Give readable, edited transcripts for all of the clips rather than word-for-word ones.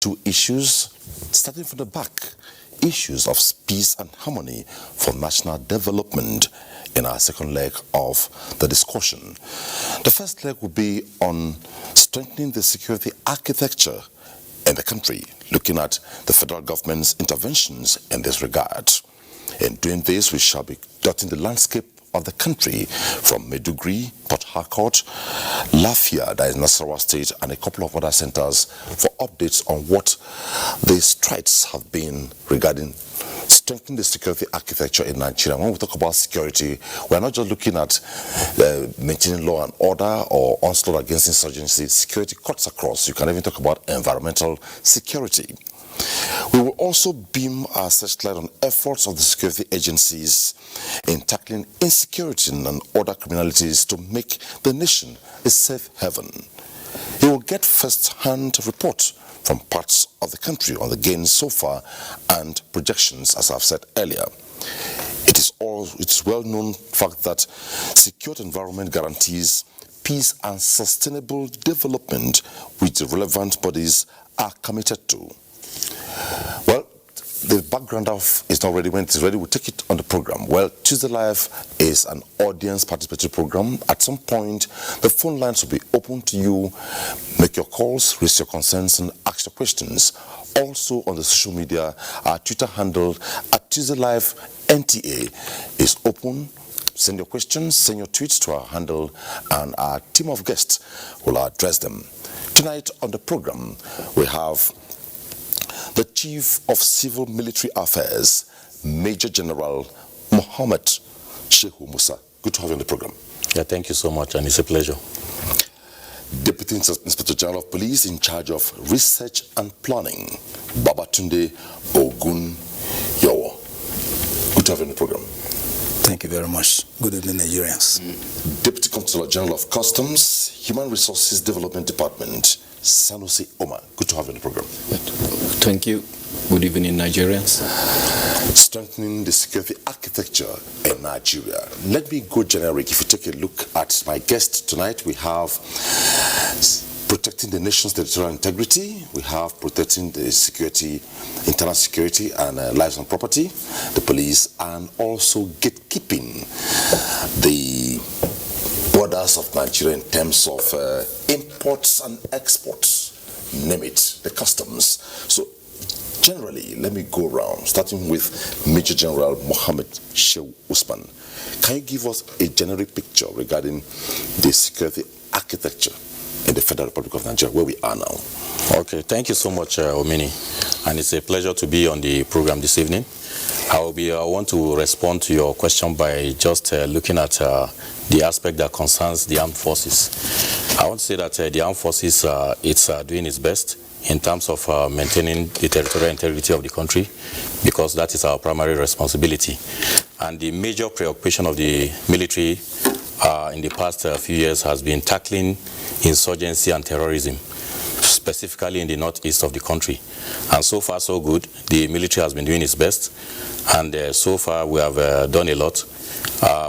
Two issues, starting from the back, issues of peace and harmony for national development in our second leg of the discussion. The first leg will be on strengthening the security architecture in the country, looking at the federal government's interventions in this regard. In doing this, we shall be dotting the landscape of the country from Maiduguri, Port Harcourt, Lafia, that is Nasarawa State, and a couple of other centers for updates on what the strides have been regarding strengthening the security architecture in Nigeria. When we talk about security, we are not just looking at maintaining law and order or onslaught against insurgency. Security cuts across. You can even talk about environmental security. We will also beam our searchlight on efforts of the security agencies in tackling insecurity and other criminalities to make the nation a safe haven. You will get first-hand reports from parts of the country on the gains so far and projections, as I've said earlier. It's well-known fact that secure environment guarantees peace and sustainable development, which the relevant bodies are committed to. Well, the background of is not ready. When it is ready, we'll take it on the program. Well, Tuesday Live is an audience participatory program. At some point, the phone lines will be open to you. Make your calls, raise your concerns, and ask your questions. Also on the social media, our Twitter handle at Tuesday Live NTA is open. Send your questions, send your tweets to our handle, and our team of guests will address them. Tonight on the program, we have the Chief of Civil Military Affairs, Major General Mohammed Shehu Musa. Good to have you on the program. Yeah, thank you so much, and it's a pleasure. Deputy Inspector General of Police in charge of Research and Planning, Babatunde Ogun Yowo. Good to have you on the program. Thank you very much. Good evening, Nigerians. Deputy Controller General of Customs, Human Resources Development Department, Sanusi Omar. Good to have you on the program. Thank you. Good evening, Nigerians. Strengthening the security architecture in Nigeria. Let me go generic. If you take a look at my guest tonight, we have protecting the nation's territorial integrity. We have protecting the security, internal security and lives and property, the police, and also gatekeeping the borders of Nigeria in terms of imports and exports, name it, the customs. So generally, let me go around, starting with Major General Mohammed Shehu Usman. Can you give us a generic picture regarding the security architecture in the Federal Republic of Nigeria, where we are now? Okay, thank you so much, Omini, and it's a pleasure to be on the program this evening. I want to respond to your question by just looking at the aspect that concerns the armed forces. I want to say that the armed forces, it's doing its best in terms of maintaining the territorial integrity of the country, because that is our primary responsibility. And the major preoccupation of the military in the past few years has been tackling insurgency and terrorism, specifically in the northeast of the country. And so far, so good. The military has been doing its best, and so far we have done a lot.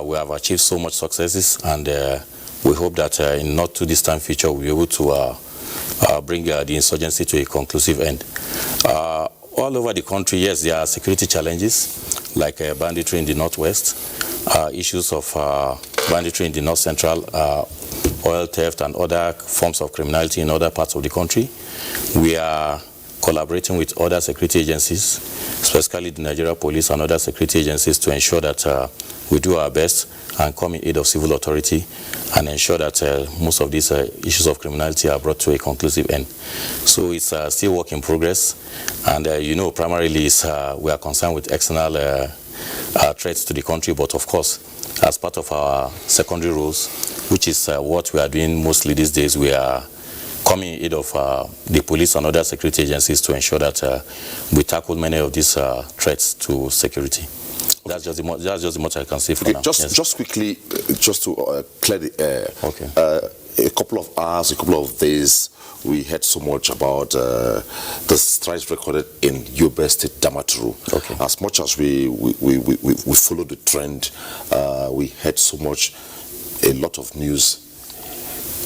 We have achieved so much successes, and we hope that in not too distant future we'll be able to bring the insurgency to a conclusive end. All over the country, yes, there are security challenges like banditry in the northwest, issues of banditry in the north central, oil theft and other forms of criminality in other parts of the country. We are collaborating with other security agencies, especially the Nigeria Police and other security agencies, to ensure that we do our best and come in aid of civil authority and ensure that most of these issues of criminality are brought to a conclusive end. So it's still work in progress, and primarily we are concerned with external threats to the country, but of course, as part of our secondary roles, which is what we are doing mostly these days, we are coming in aid of the police and other security agencies to ensure that we tackle many of these threats to security. That's just the much I can say for now. Just quickly, just to clear the air. Okay. A couple of hours, a couple of days, we heard so much about the strides recorded in Yobe State, Damaturu. Okay. As much as we followed the trend, we heard so much, a lot of news,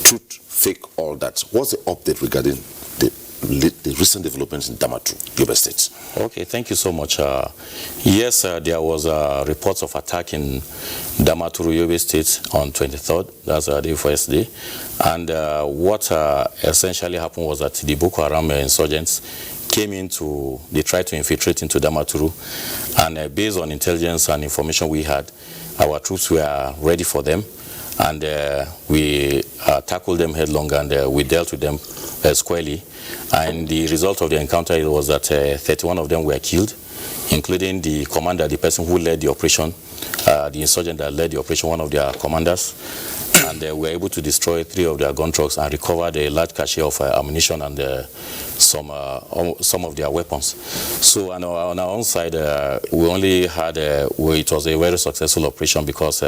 truth, fake, all that. What's the update regarding the the recent developments in Damaturu, Yobe State? Okay, thank you so much. Yes, there was reports of attack in Damaturu, Yobe State on 23rd. That's the first day. And what essentially happened was that the Boko Haram insurgents they tried to infiltrate into Damaturu. And based on intelligence and information we had, our troops were ready for them. And we tackled them headlong, and we dealt with them squarely. And the result of the encounter was that 31 of them were killed, including the commander, the person who led the operation, the insurgent that led the operation, one of their commanders. And we were able to destroy 3 of their gun trucks and recovered a large cache of ammunition and some of their weapons. So on our own side, we only had, it was a very successful operation because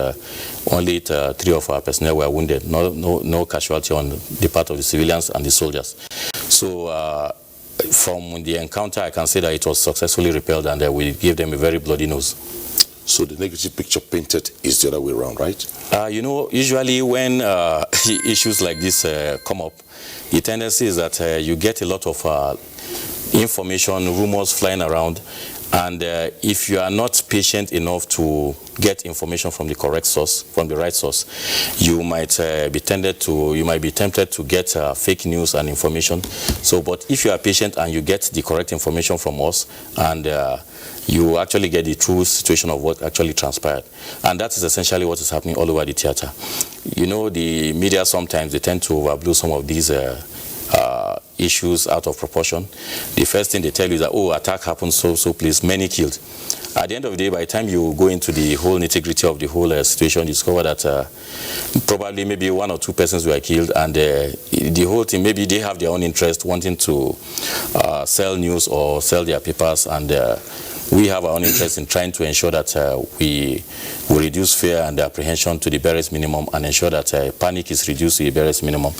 only 3 of our personnel were wounded, no casualty on the part of the civilians and the soldiers. So from the encounter, I can say that it was successfully repelled, and we gave them a very bloody nose. So the negative picture painted is the other way around, right? You know, usually when issues like this come up, the tendency is that you get a lot of information, rumors flying around, and if you are not patient enough to get information from the correct source, from the right source, you might be tempted to get fake news and information. So, but if you are patient and you get the correct information from us, and you actually get the true situation of what actually transpired. And that is essentially what is happening all over the theater. You know, the media sometimes, they tend to overblow some of these issues out of proportion. The first thing they tell you is that, oh, attack happened, so please, many killed. At the end of the day, by the time you go into the whole nitty-gritty of the whole situation, you discover that probably maybe 1 or 2 persons were killed, and the whole thing, maybe they have their own interest wanting to sell news or sell their papers, and we have our own interest in trying to ensure that we reduce fear and apprehension to the barest minimum, and ensure that panic is reduced to the barest minimum.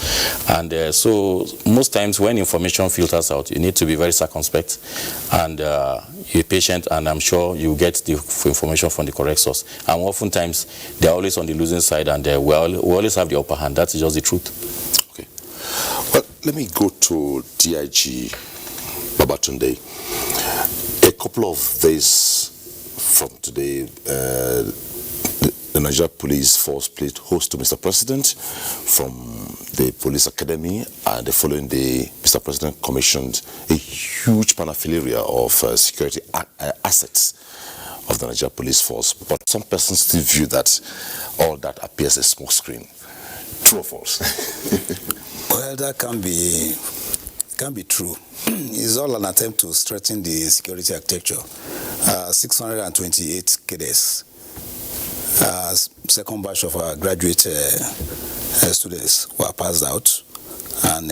And so most times when information filters out, you need to be very circumspect and be patient, and I'm sure you get the information from the correct source. And oftentimes they're always on the losing side, and we always have the upper hand. That's just the truth. Okay. Well, let me go to DIG Babatunde. A couple of days from today, the Nigeria Police Force played host to Mr. President from the Police Academy, and the following day, Mr. President commissioned a huge paraphernalia of security assets of the Nigeria Police Force. But some persons still view that all that appears a smokescreen. True or false? Well, that can be true. It's all an attempt to strengthen the security architecture. 628 cadets, second batch of our graduate students were passed out, and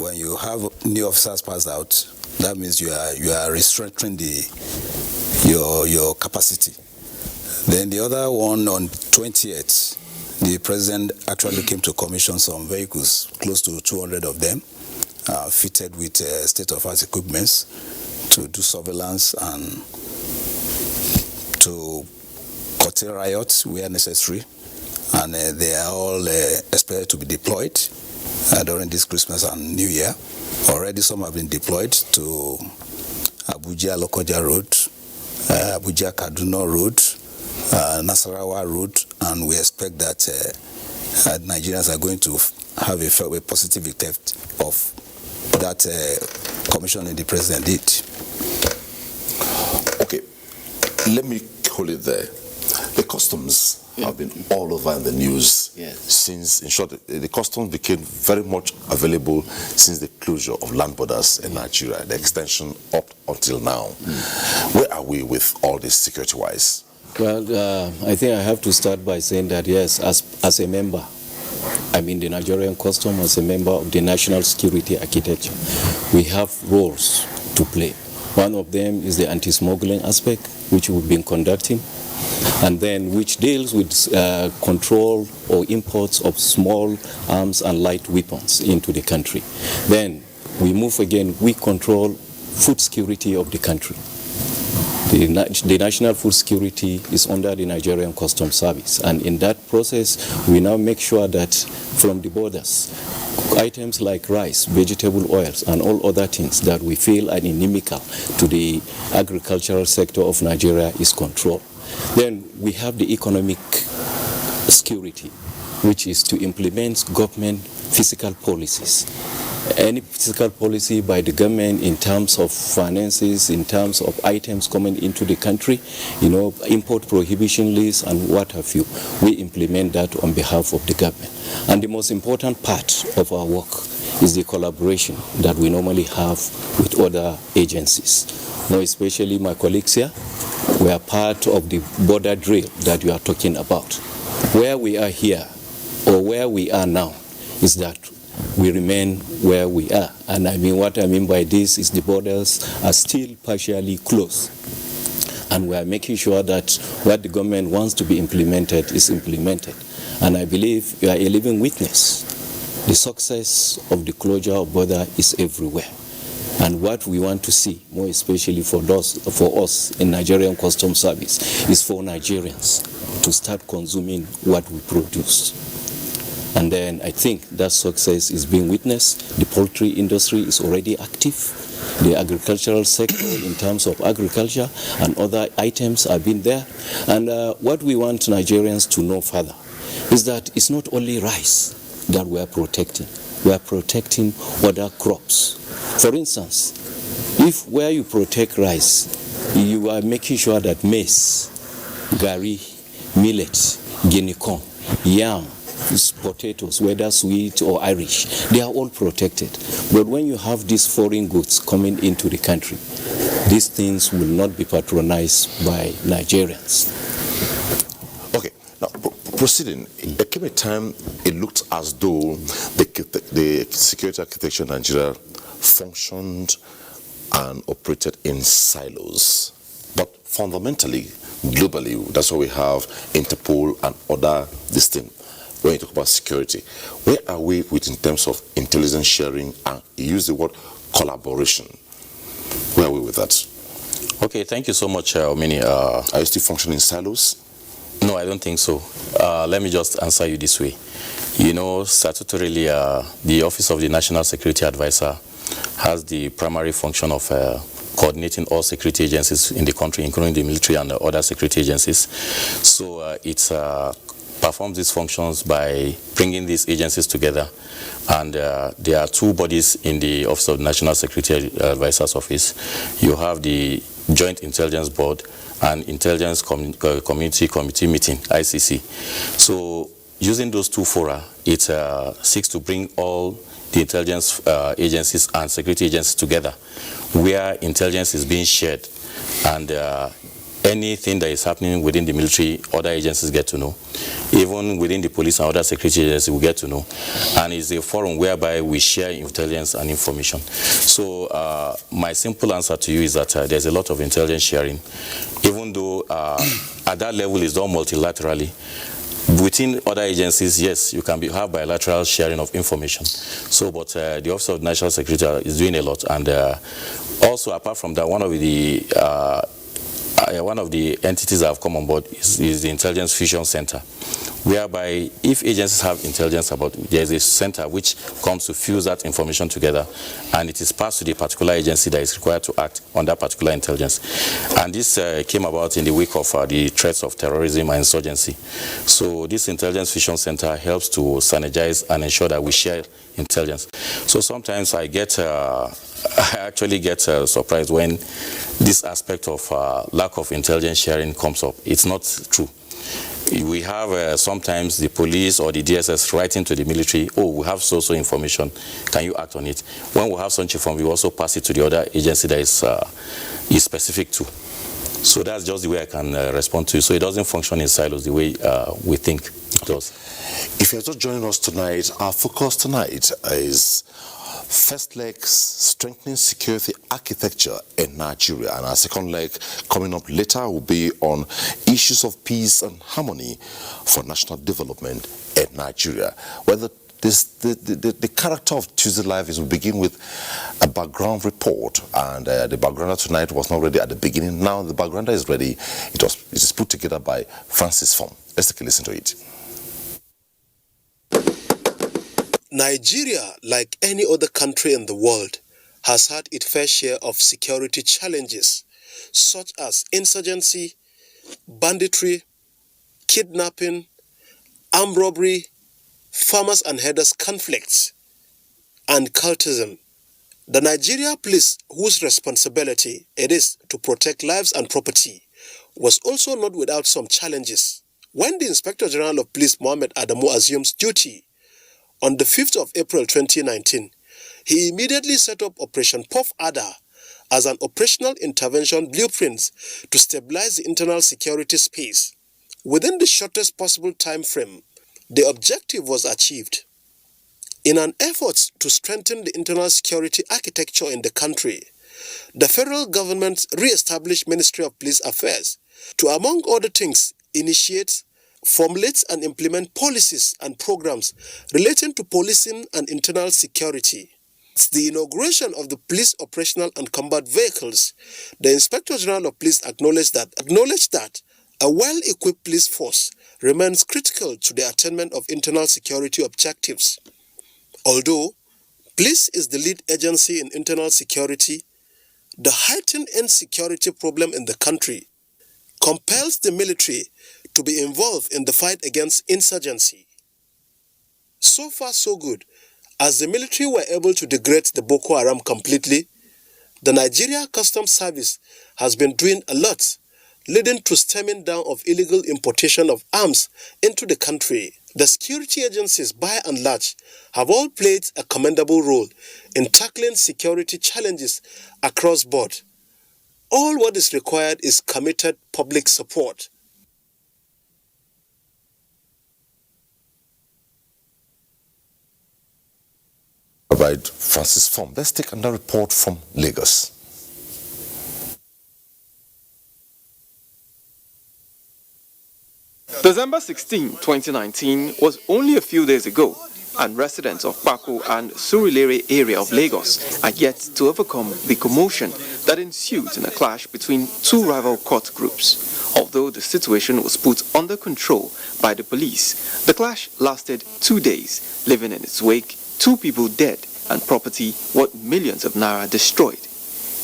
when you have new officers passed out, that means you are restricting your capacity. Then the other one on 28th, the president actually came to commission some vehicles, close to 200 of them, fitted with state-of-art equipments to do surveillance and to curtail riots where necessary. And they are all expected to be deployed during this Christmas and New Year. Already some have been deployed to Abuja-Lokoja Road, Abuja-Kaduna Road, Nasarawa Road, and we expect that Nigerians are going to have a positive effect of that commissioning the president did. Okay, let me hold it there. The customs have been all over in the news since, in short, the customs became very much available since the closure of land borders in Nigeria, the extension up until now. Where are we with all this security-wise? Well, I think I have to start by saying that, yes, as a member, I mean the Nigerian custom, as a member of the national security architecture, we have roles to play. One of them is the anti-smuggling aspect, which we've been conducting, and then which deals with control or imports of small arms and light weapons into the country. Then we move again, we control food security of the country. The national food security is under the Nigerian Customs Service, and in that process, we now make sure that from the borders, items like rice, vegetable oils, and all other things that we feel are inimical to the agricultural sector of Nigeria is controlled. Then we have the economic security, which is to implement government fiscal policies. Any fiscal policy by the government in terms of finances, in terms of items coming into the country, import prohibition lists and what have you, we implement that on behalf of the government. And the most important part of our work is the collaboration that we normally have with other agencies. More especially my colleagues here, we are part of the border drill that you are talking about. Where we are here, or where we are now, is that we remain where we are. And what I mean by this is the borders are still partially closed. And we are making sure that what the government wants to be implemented is implemented. And I believe you are a living witness. The success of the closure of border is everywhere. And what we want to see, more especially for us in Nigerian Customs Service, is for Nigerians to start consuming what we produce. And then I think that success is being witnessed. The poultry industry is already active. The agricultural sector in terms of agriculture and other items have been there. And what we want Nigerians to know further is that it's not only rice that we are protecting. We are protecting other crops. For instance, if where you protect rice, you are making sure that maize, gari, millet, guinea corn, yam, potatoes, whether sweet or Irish, they are all protected. But when you have these foreign goods coming into the country, these things will not be patronized by Nigerians. Okay, now proceeding, there came a time it looked as though the security architecture in Nigeria functioned and operated in silos. But fundamentally, globally, that's why we have Interpol and other distinct. When you talk about security, where are we in terms of intelligence sharing, and you use the word collaboration? Where are we with that? Okay, thank you so much, Omini. Are you still functioning in silos? No, I don't think so. Let me just answer you this way. Statutorily, the Office of the National Security Advisor has the primary function of coordinating all security agencies in the country, including the military and other security agencies. So it's performs these functions by bringing these agencies together. And there are two bodies in the Office of the National Security Advisor's Office. You have the Joint Intelligence Board and Intelligence Community Committee Meeting, ICC. So using those two fora, it seeks to bring all the intelligence agencies and security agencies together, where intelligence is being shared, and anything that is happening within the military, other agencies get to know. Even within the police and other security agencies, we get to know. And it's a forum whereby we share intelligence and information. So my simple answer to you is that there's a lot of intelligence sharing, even though at that level it's done multilaterally. Within other agencies, yes, you can have bilateral sharing of information. So, but the Office of National Security is doing a lot. And also, apart from that, one of the entities that have come on board is the Intelligence Fusion Center, whereby if agencies have intelligence about, there's a center which comes to fuse that information together, and it is passed to the particular agency that is required to act on that particular intelligence. And this came about in the wake of the threats of terrorism and insurgency. So this Intelligence Fusion Center helps to synergize and ensure that we share intelligence. So sometimes I actually get surprised when this aspect of lack of intelligence sharing comes up. It's not true. We have sometimes the police or the DSS writing to the military, oh, we have so information, can you act on it? When we have such information, we also pass it to the other agency that is specific to. So that's just the way I can respond to you. So it doesn't function in silos the way we think it does. If you're just joining us tonight, our focus tonight is first leg, strengthening security architecture in Nigeria, and our second leg coming up later will be on issues of peace and harmony for national development in Nigeria, where the the character of Tuesday Live is we begin with a background report, and the backgrounder tonight was not ready at the beginning. Now the backgrounder is ready. It is put together by Francis Fong. Let's take a listen to it. Nigeria, like any other country in the world, has had its fair share of security challenges, such as insurgency, banditry, kidnapping, armed robbery, farmers and herders conflicts, and cultism. The Nigeria police, whose responsibility it is to protect lives and property, was also not without some challenges. When the Inspector General of Police Mohammed Adamu assumes duty on the 5th of April 2019, he immediately set up Operation Puff Adder as an operational intervention blueprint to stabilize the internal security space. Within the shortest possible time frame, the objective was achieved. In an effort to strengthen the internal security architecture in the country, the federal government re-established Ministry of Police Affairs to, among other things, initiate, formulate and implement policies and programs relating to policing and internal security. It's the inauguration of the police operational and combat vehicles. The Inspector General of Police acknowledged that a well-equipped police force remains critical to the attainment of internal security objectives. Although police is the lead agency in internal security, the heightened insecurity problem in the country compels the military to be involved in the fight against insurgency. So far, so good. As the military were able to degrade the Boko Haram completely, the Nigeria Customs Service has been doing a lot, leading to stemming down of illegal importation of arms into the country. The security agencies, by and large, have all played a commendable role in tackling security challenges across board. All what is required is committed public support. All right, Francis Fong. Let's take another report from Lagos. December 16, 2019 was only a few days ago, and residents of Pako and Surulere area of Lagos are yet to overcome the commotion that ensued in a clash between two rival court groups. Although the situation was put under control by the police, the clash lasted 2 days, leaving in its wake 2 people dead and property worth millions of naira destroyed.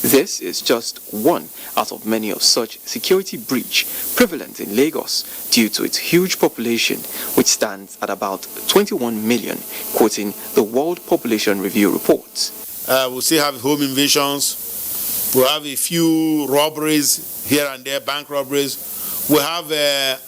This is just one out of many of such security breach prevalent in Lagos due to its huge population, which stands at about 21 million, quoting the World Population Review report. We still have home invasions. We have a few robberies here and there, bank robberies. We have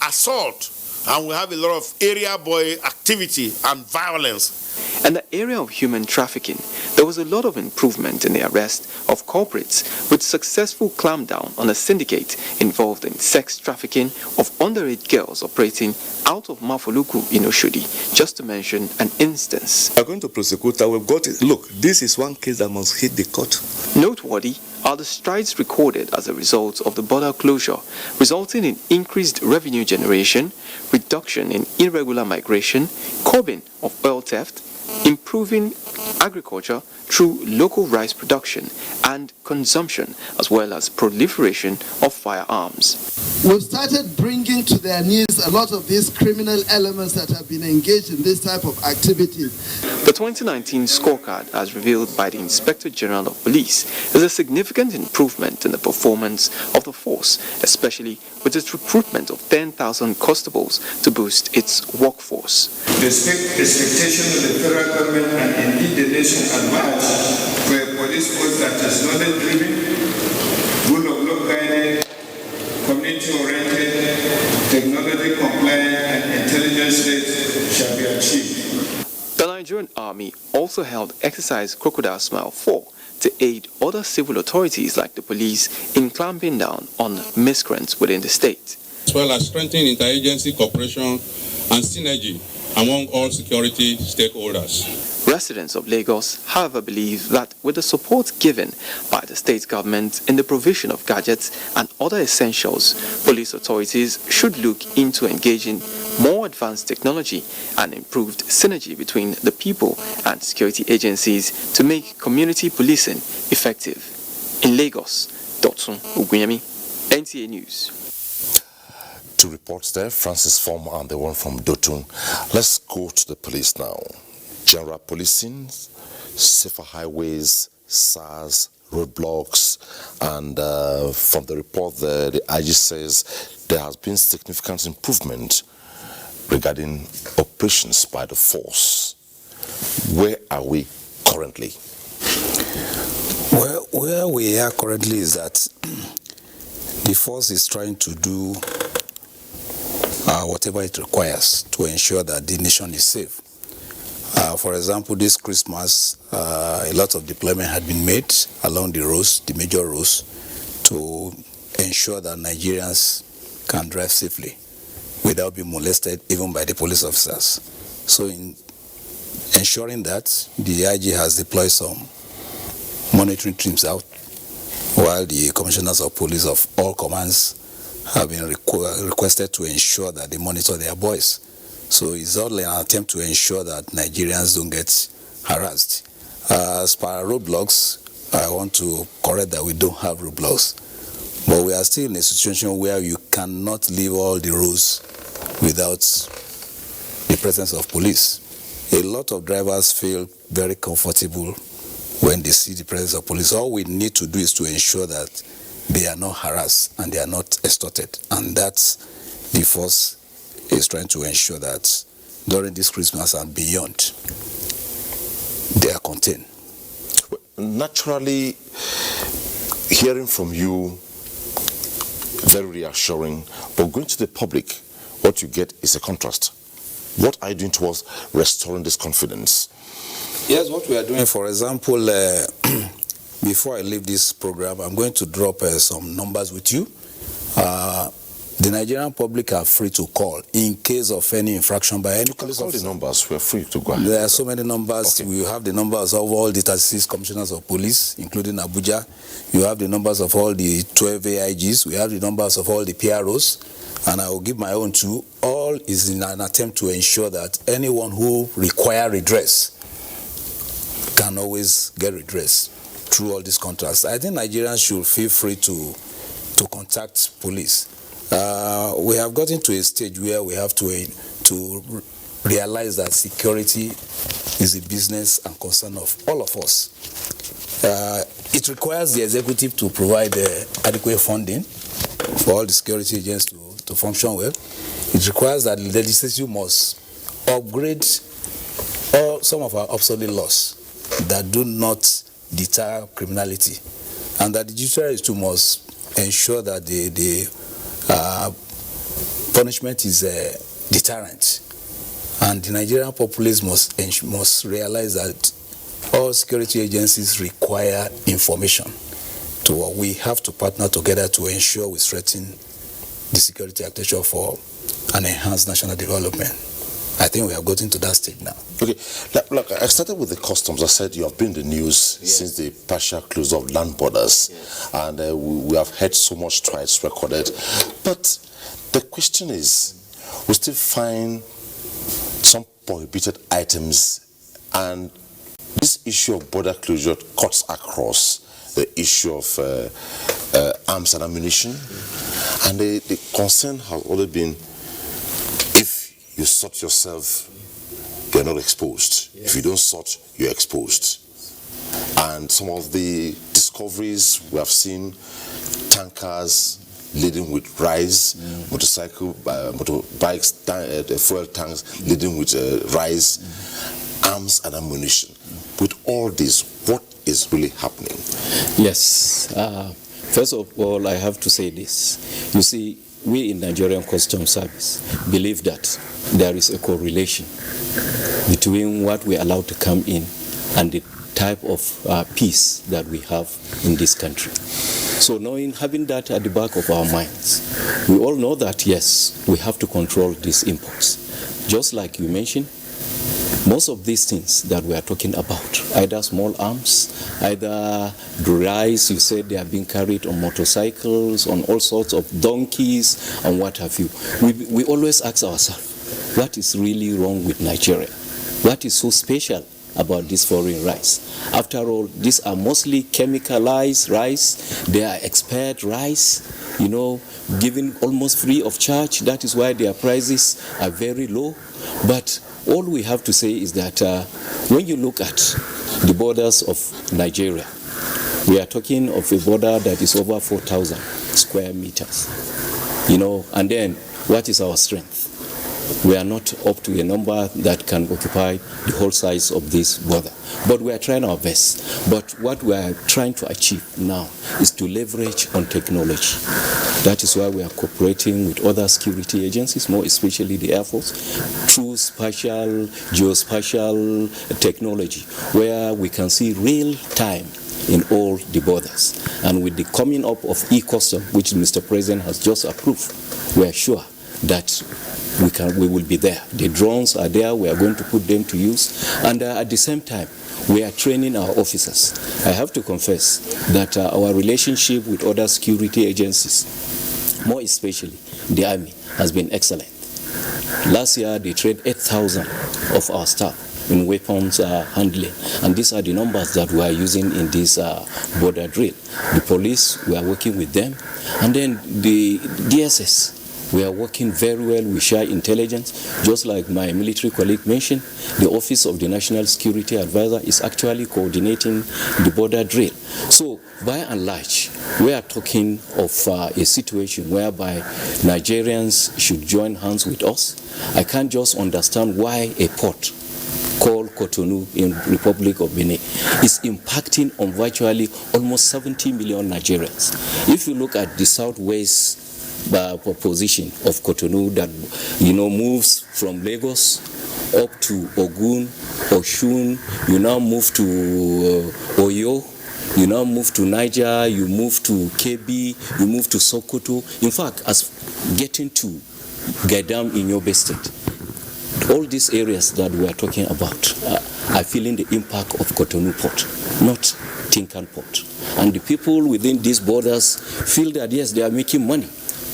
assault, and we have a lot of area boy activity and violence. In the area of human trafficking, there was a lot of improvement in the arrest of culprits with successful clampdown on a syndicate involved in sex trafficking of underage girls operating out of Mafoluku in Oshodi, just to mention an instance. According to prosecutor, we've got it. Look, this is one case that must hit the court. Noteworthy are the strides recorded as a result of the border closure, resulting in increased revenue generation, reduction in irregular migration, curbing of oil theft, improving agriculture through local rice production and consumption, as well as proliferation of firearms. We've started bringing to their knees a lot of these criminal elements that have been engaged in this type of activity. The 2019 scorecard, as revealed by the Inspector General of Police, is a significant improvement in the performance of the force, especially with its recruitment of 10,000 constables to boost its workforce. The expectation of the federal government and indeed the nation at large for a police force that is knowledge-driven, good of law guided, community-oriented, technology-compliant, and intelligence-led shall be achieved. The Nigerian Army also held Exercise Crocodile Smile 4 to aid other civil authorities like the police in clamping down on miscreants within the state. As well as strengthening interagency cooperation and synergy among all security stakeholders. Residents of Lagos, however, believe that with the support given by the state government in the provision of gadgets and other essentials, police authorities should look into engaging more advanced technology and improved synergy between the people and security agencies to make community policing effective. In Lagos, Dotun Ogunyemi, NTA News. Two reports there, Francis Form and the one from Dotun. Let's go to the police now. General policing, safer highways, SARS, roadblocks, and from the report the IG says there has been significant improvement regarding operations by the force. Where are we currently? Well, where we are currently is that the force is trying to do whatever it requires to ensure that the nation is safe. For example, this Christmas, a lot of deployment had been made along the roads, the major roads, to ensure that Nigerians can drive safely without being molested even by the police officers. So in ensuring that, the IG has deployed some monitoring teams out, while the commissioners of police of all commands have been requested to ensure that they monitor their boys. So it's all an attempt to ensure that Nigerians don't get harassed. As per roadblocks, I want to correct that we don't have roadblocks. But we are still in a situation where you cannot leave all the roads without the presence of police. A lot of drivers feel very comfortable when they see the presence of police. All we need to do is to ensure that they are not harassed and they are not extorted. And that's the force is trying to ensure that during this Christmas and beyond, they are contained. Naturally, hearing from you, very reassuring, but going to the public, what you get is a contrast. What are you doing towards restoring this confidence? Yes, what we are doing, for example, before I leave this program, I'm going to drop some numbers with you. The Nigerian public are free to call in case of any infraction by any police officer. The numbers, we're free to go ahead. There are so many numbers. Okay. We have the numbers of all the 36 commissioners of police, including Abuja. You have the numbers of all the 12 AIGs. We have the numbers of all the PROs. And I will give my own too. All is in an attempt to ensure that anyone who requires redress can always get redress through all these contracts. I think Nigerians should feel free to contact police. We have gotten to a stage where we have to realize that security is a business and concern of all of us. It requires the executive to provide adequate funding for all the security agents to function well. It requires that the legislature must upgrade some of our obsolete laws that do not deter criminality, and that the judiciary too must ensure that the punishment is deterrent, and the Nigerian populace must realize that all security agencies require information. We have to partner together to ensure we strengthen the security architecture for an enhanced national development. I think we have gotten to that stage now. Okay, look, I started with the customs. I said you have been in the news since the partial close of land borders, and we have heard so much strides recorded. But the question is, we still find some prohibited items, and this issue of border closure cuts across the issue of arms and ammunition, and the concern has always been, if you sort yourself, you're not exposed. If you don't sort, you're exposed. And some of the discoveries we have seen, tankers laden with rice, motorbikes, fuel tanks laden with rice, arms and ammunition. With all this, what is really happening? Yes. First of all, I have to say this. You see, we in Nigerian Customs Service believe that there is a correlation between what we allow to come in and the type of peace that we have in this country. So having that at the back of our minds, we all know that, yes, we have to control these imports. Just like you mentioned, most of these things that we are talking about, either small arms, either rice, you said they are being carried on motorcycles, on all sorts of donkeys, and what have you. We always ask ourselves, what is really wrong with Nigeria. What is so special about this foreign rice? After all, these are mostly chemicalized rice. They are expired rice, given almost free of charge. That is why their prices are very low. But all we have to say is that when you look at the borders of Nigeria, we are talking of a border that is over 4,000 square meters. And then what is our strength? We are not up to a number that can occupy the whole size of this border. But we are trying our best. But what we are trying to achieve now is to leverage on technology. That is why we are cooperating with other security agencies, more especially the Air Force, through spatial, geospatial technology, where we can see real time in all the borders. And with the coming up of e-custom, which Mr. President has just approved, we are sure that we will be there. The drones are there. We are going to put them to use. And at the same time, we are training our officers. I have to confess that our relationship with other security agencies, more especially the Army, has been excellent. Last year, they trained 8,000 of our staff in weapons handling. And these are the numbers that we are using in this border drill. The police, we are working with them. And then the DSS, we are working very well with share intelligence. Just like my military colleague mentioned, the Office of the National Security Advisor is actually coordinating the border drill. So, by and large, we are talking of a situation whereby Nigerians should join hands with us. I can't just understand why a port called Cotonou in Republic of Benin is impacting on virtually almost 70 million Nigerians. If you look at the southwest position of Cotonou that moves from Lagos up to Ogun, Osun, you now move to Oyo, you now move to Niger, you move to Kebbi, you move to Sokoto. In fact, as getting to Gaidam in Yobe State, all these areas that we are talking about are feeling the impact of Cotonou Port, not Tinkan Port. And the people within these borders feel that yes, they are making money,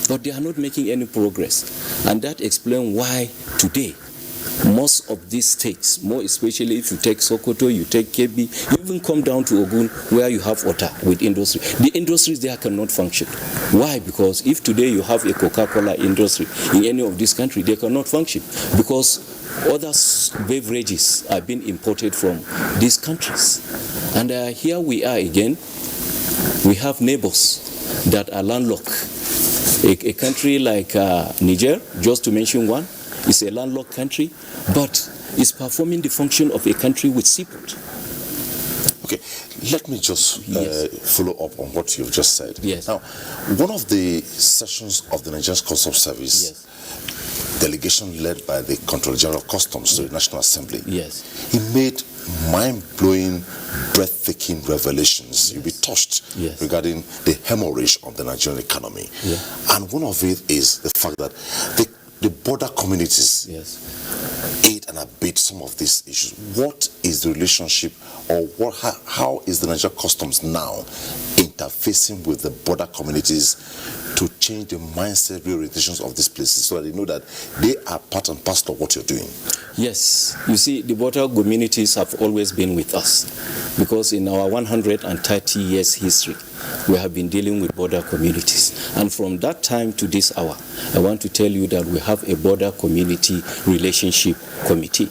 but they are not making any progress. And that explains why today most of these states, more especially if you take Sokoto, you take Kebbi, you even come down to Ogun where you have Ota with industry. The industries there cannot function. Why? Because if today you have a Coca-Cola industry in any of this country, they cannot function because other beverages are being imported from these countries. And here we are again. We have neighbors that are landlocked. A country like Niger, just to mention one, is a landlocked country, but is performing the function of a country with seaport. Okay, let me just follow up on what you've just said. Yes. Now, one of the sessions of the Nigerian Customs Service delegation led by the Controller General of Customs to the National Assembly, he made mind-blowing, breathtaking revelations. You'll be touched regarding the hemorrhage of the Nigerian economy. And one of it is the fact that the border communities aid and abet some of these issues. What is the relationship, or how is the Nigerian Customs now interfacing with the border communities to change the mindset, reorientations of these places so that they know that they are part and parcel of what you're doing? Yes, you see, the border communities have always been with us because in our 130 years history, we have been dealing with border communities. And from that time to this hour, I want to tell you that we have a border community relationship committee.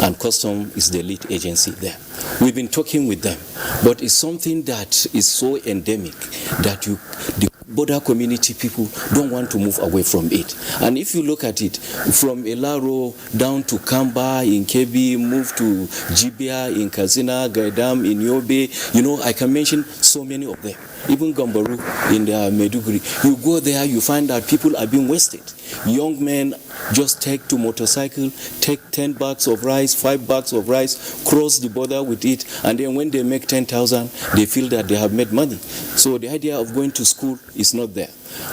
And Custom is the lead agency there. We've been talking with them, but it's something that is so endemic that the border community people don't want to move away from it. And if you look at it, from Elaro down to Kamba in Kebbi, move to Jibia in Kazina, Gaidam in Yobe, I can mention so many of them. Even Gambaru in the Meduguri. You go there, you find that people are being wasted. Young men just take to motorcycle, take 10 bags of rice, 5 bags of rice, cross the border with it, and then when they make 10,000, they feel that they have made money. So the idea of going to school is not there.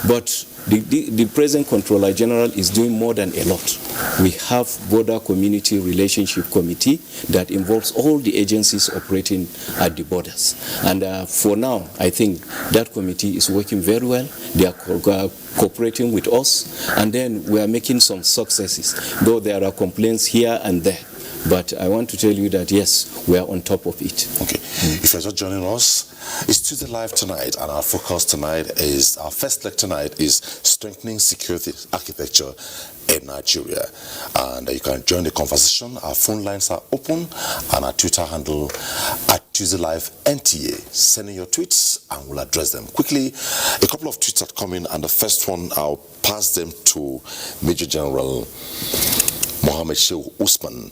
But the present Controller General is doing more than a lot. We have Border Community Relationship Committee that involves all the agencies operating at the borders. And for now, I think that committee is working very well. They are cooperating with us, and then we are making some successes, though there are complaints here and there. But I want to tell you that, yes, we are on top of it. Okay. If you're just joining us, it's Tuesday Live tonight, and our focus tonight is, our first leg tonight is strengthening security architecture in Nigeria. And you can join the conversation. Our phone lines are open, and our Twitter handle at Tuesday Live NTA. Send in your tweets, and we'll address them quickly. A couple of tweets are coming, and the first one, I'll pass them to Major General Mohammed Shehu Usman.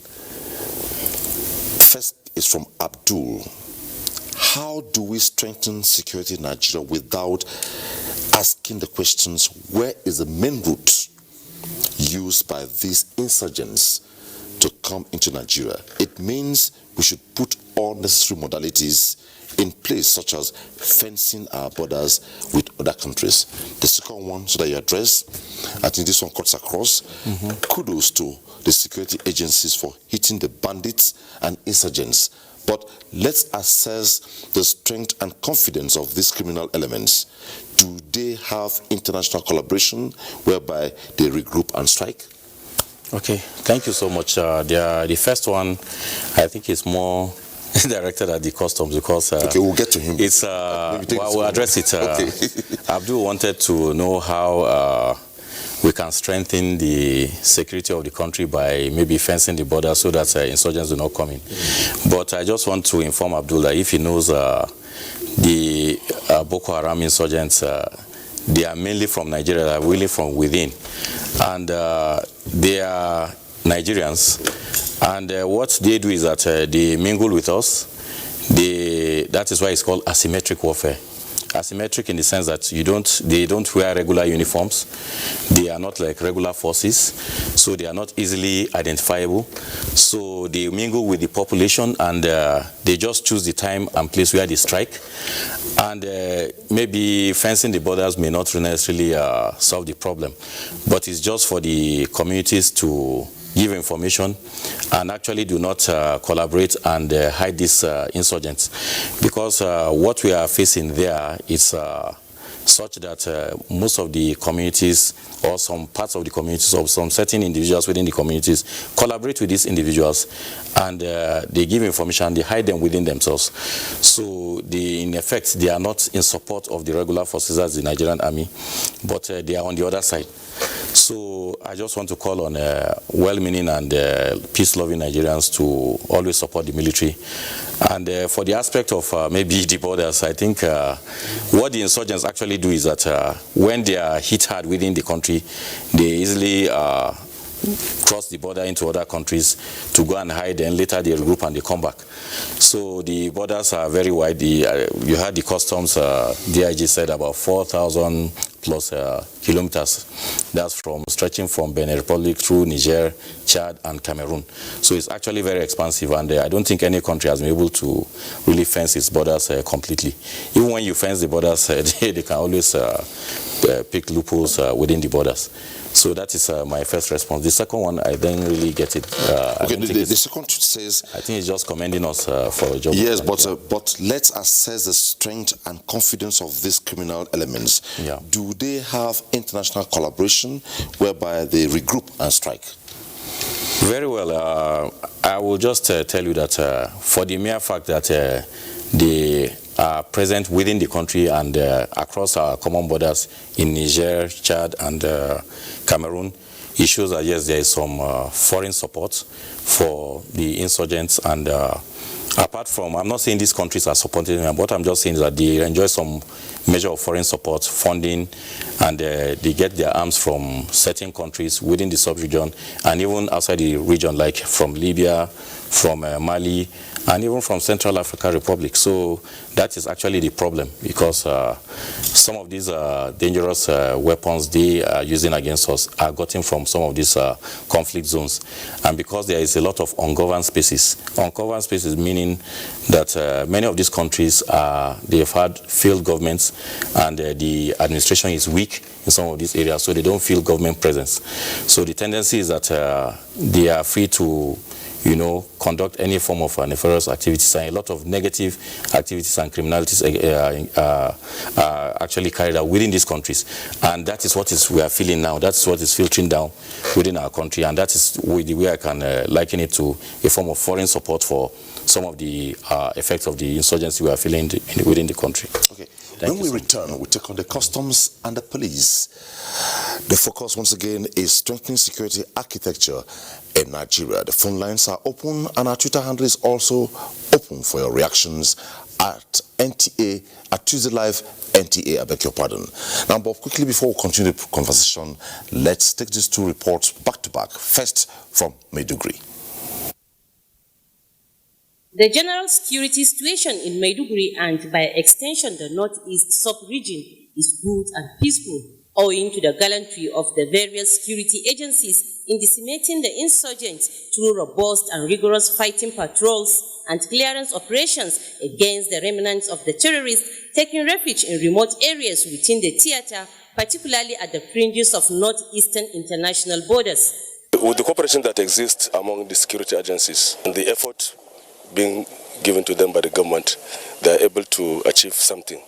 First is from Abdul. How do we strengthen security in Nigeria without asking the questions, where is the main route used by these insurgents to come into Nigeria? It means we should put all necessary modalities in place, such as fencing our borders with other countries. The second one, so that you address, I think this one cuts across. Kudos to the security agencies for hitting the bandits and insurgents. But let's assess the strength and confidence of these criminal elements. Do they have international collaboration whereby they regroup and strike? Okay, thank you so much. The first one, I think, is more directed at the customs, because okay, we'll get to him. It's we'll address it. Okay. Abdul wanted to know how we can strengthen the security of the country by maybe fencing the border so that insurgents do not come in. But I just want to inform Abdul that if he knows the Boko Haram insurgents, they are mainly from Nigeria, they are really from within. And they are Nigerians. And what they do is that they mingle with us. That is why it's called asymmetric warfare. Asymmetric in the sense that they don't wear regular uniforms. They are not like regular forces, so they are not easily identifiable. So they mingle with the population, and they just choose the time and place where they strike. And maybe fencing the borders may not necessarily solve the problem, but it's just for the communities to give information and actually do not collaborate and hide these insurgents, because what we are facing there is such that most of the communities, or some parts of the communities, or some certain individuals within the communities, collaborate with these individuals, and they give information, they hide them within themselves. So in effect, they are not in support of the regular forces as the Nigerian army, but they are on the other side. So I just want to call on well-meaning and peace-loving Nigerians to always support the military. And for the aspect of maybe the borders, I think what the insurgents actually do is that when they are hit hard within the country, they easily cross the border into other countries to go and hide, and later they regroup and they come back. So the borders are very wide. You had the customs, DIG said about 4,000 plus kilometers. That's stretching from Benin Republic through Niger, Chad, and Cameroon. So it's actually very expansive, and I don't think any country has been able to really fence its borders completely. Even when you fence the borders, they can always pick loopholes within the borders. So that is my first response. The second one, I didn't really get it. Okay, the second says, I think it's just commending us for a job. Yes, but let's assess the strength and confidence of these criminal elements. Yeah. Do they have international collaboration whereby they regroup and strike? Very well. I will just tell you that for the mere fact that they are present within the country and across our common borders in Niger, Chad, and Cameroon, it shows that yes, there is some foreign support for the insurgents. And apart from, I'm not saying these countries are supporting them, what I'm just saying is that they enjoy some measure of foreign support, funding, and they get their arms from certain countries within the sub-region and even outside the region, like from Libya, from Mali, and even from Central African Republic. So that is actually the problem, because some of these dangerous weapons they are using against us are gotten from some of these conflict zones. And because there is a lot of ungoverned spaces meaning that many of these countries, they have had failed governments, and the administration is weak, weak in some of these areas, so they don't feel government presence. So the tendency is that they are free to, conduct any form of nefarious activities, and a lot of negative activities and criminalities are actually carried out within these countries. And that is what we are feeling now. That's what is filtering down within our country, and that is the way I can liken it to a form of foreign support for some of the effects of the insurgency we are feeling within the country. Okay. When we return, we take on the customs and the police. The focus once again is strengthening security architecture in Nigeria. The phone lines are open and our Twitter handle is also open for your reactions at NTA, at Tuesday Live NTA, I beg your pardon. Now, Bob, quickly before we continue the conversation, let's take these two reports back to back. First from Maiduguri. The general security situation in Maiduguri and by extension the northeast sub-region is good and peaceful, owing to the gallantry of the various security agencies in decimating the insurgents through robust and rigorous fighting patrols and clearance operations against the remnants of the terrorists taking refuge in remote areas within the theater, particularly at the fringes of northeastern international borders. With the cooperation that exists among the security agencies and the effort being given to them by the government, they are able to achieve something.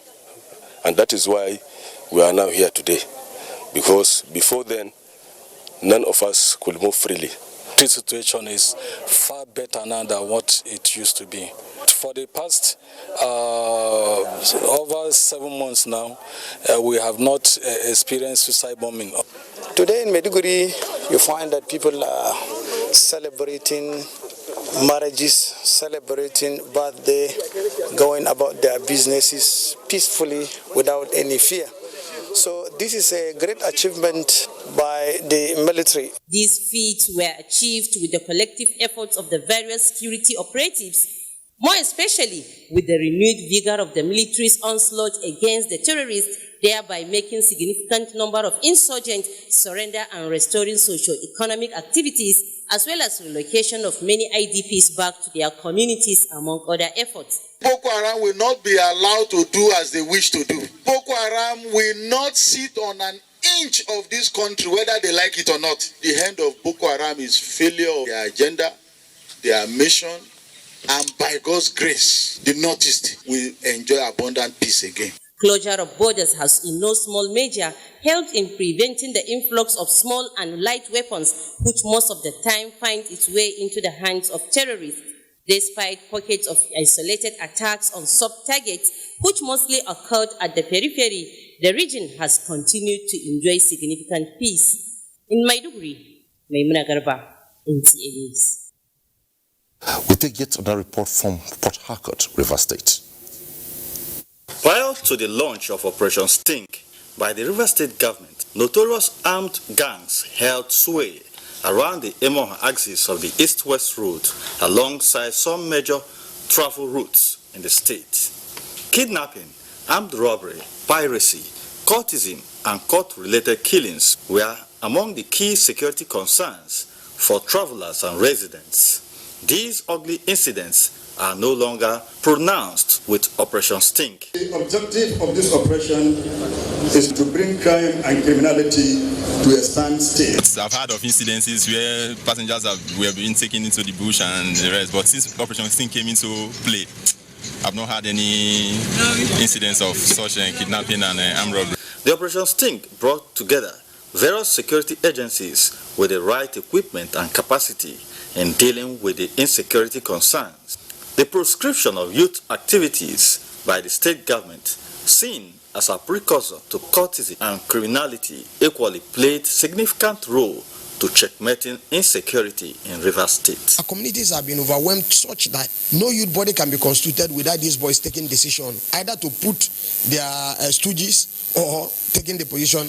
And that is why we are now here today. Because before then, none of us could move freely. The situation is far better now than what it used to be. For the past over 7 months now, we have not experienced suicide bombing. Today in Maiduguri, you find that people are celebrating marriages, celebrating birthday, going about their businesses peacefully without any fear. So this is a great achievement by the military. These feats were achieved with the collective efforts of the various security operatives, more especially with the renewed vigor of the military's onslaught against the terrorists, thereby making significant number of insurgents surrender and restoring socio-economic activities, as well as relocation of many IDPs back to their communities, among other efforts. Boko Haram will not be allowed to do as they wish to do. Boko Haram will not sit on an inch of this country, whether they like it or not. The end of Boko Haram is failure of their agenda, their mission, and by God's grace, the Northeast will enjoy abundant peace again. Closure of borders has in no small measure helped in preventing the influx of small and light weapons, which most of the time find its way into the hands of terrorists. Despite pockets of isolated attacks on sub-targets, which mostly occurred at the periphery, the region has continued to enjoy significant peace. In Maiduguri, Maimuna Garba, NTA News. We take yet another report from Port Harcourt, Rivers State. Prior to the launch of Operation Stink by the Rivers State government, notorious armed gangs held sway around the Emoha axis of the east-west route alongside some major travel routes in the state. Kidnapping, armed robbery, piracy, cultism, and court-related killings were among the key security concerns for travelers and residents. These ugly incidents are no longer pronounced with Operation Stink. The objective of this operation is to bring crime and criminality to a standstill. I've heard of incidences where passengers were being taken into the bush and the rest, but since Operation Stink came into play, I've not had any incidents of such kidnapping and armed robbery. The Operation Stink brought together various security agencies with the right equipment and capacity in dealing with the insecurity concerns. The proscription of youth activities by the state government, seen as a precursor to cultism and criminality, equally played significant role to checkmating insecurity in Rivers State. Our communities have been overwhelmed such that no youth body can be constituted without these boys taking decision, either to put their stooges or taking the position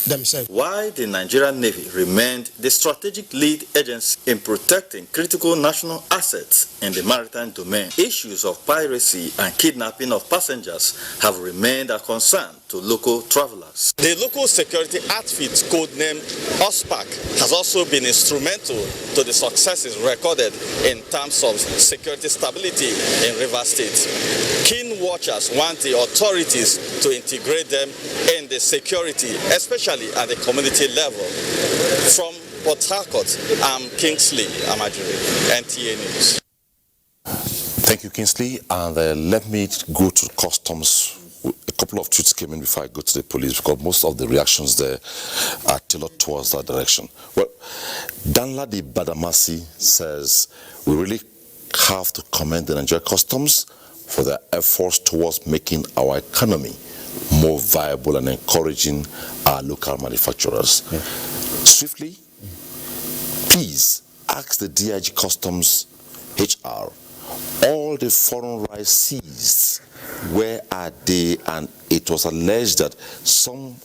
themselves. Why the Nigerian Navy remained the strategic lead agency in protecting critical national assets in the maritime domain, issues of piracy and kidnapping of passengers have remained a concern to local travelers. The local security outfit codenamed OSPAC has also been instrumental to the successes recorded in terms of security stability in Rivers State. Keen Women watchers want the authorities to integrate them in the security, especially at the community level. From Port Harcourt, I'm Kingsley Amajiri, NTA News. Thank you, Kingsley. And let me go to customs. A couple of tweets came in before I go to the police, because most of the reactions there are tailored towards that direction. Well, Danladi Badamasi says, we really have to commend the Nigerian customs for their efforts towards making our economy more viable and encouraging our local manufacturers. Yeah. Swiftly, please ask the DIG Customs HR, all the foreign rice seized, where are they? And it was alleged that some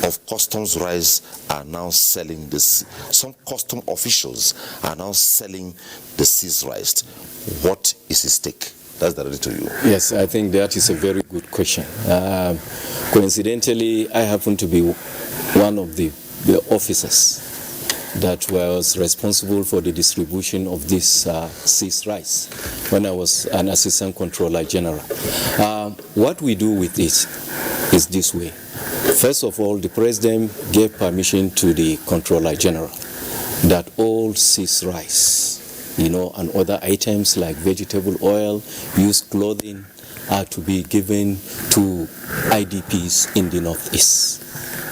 of customs rice are now selling this. Some custom officials are now selling the seized rice. What is at stake? That's directed to you. Yes, I think that is a very good question. Coincidentally, I happen to be one of the officers that was responsible for the distribution of this seized rice when I was an Assistant Controller General. What we do with it is this way. First of all, the President gave permission to the Controller General that all seized rice, and other items like vegetable oil, used clothing, are to be given to IDPs in the Northeast.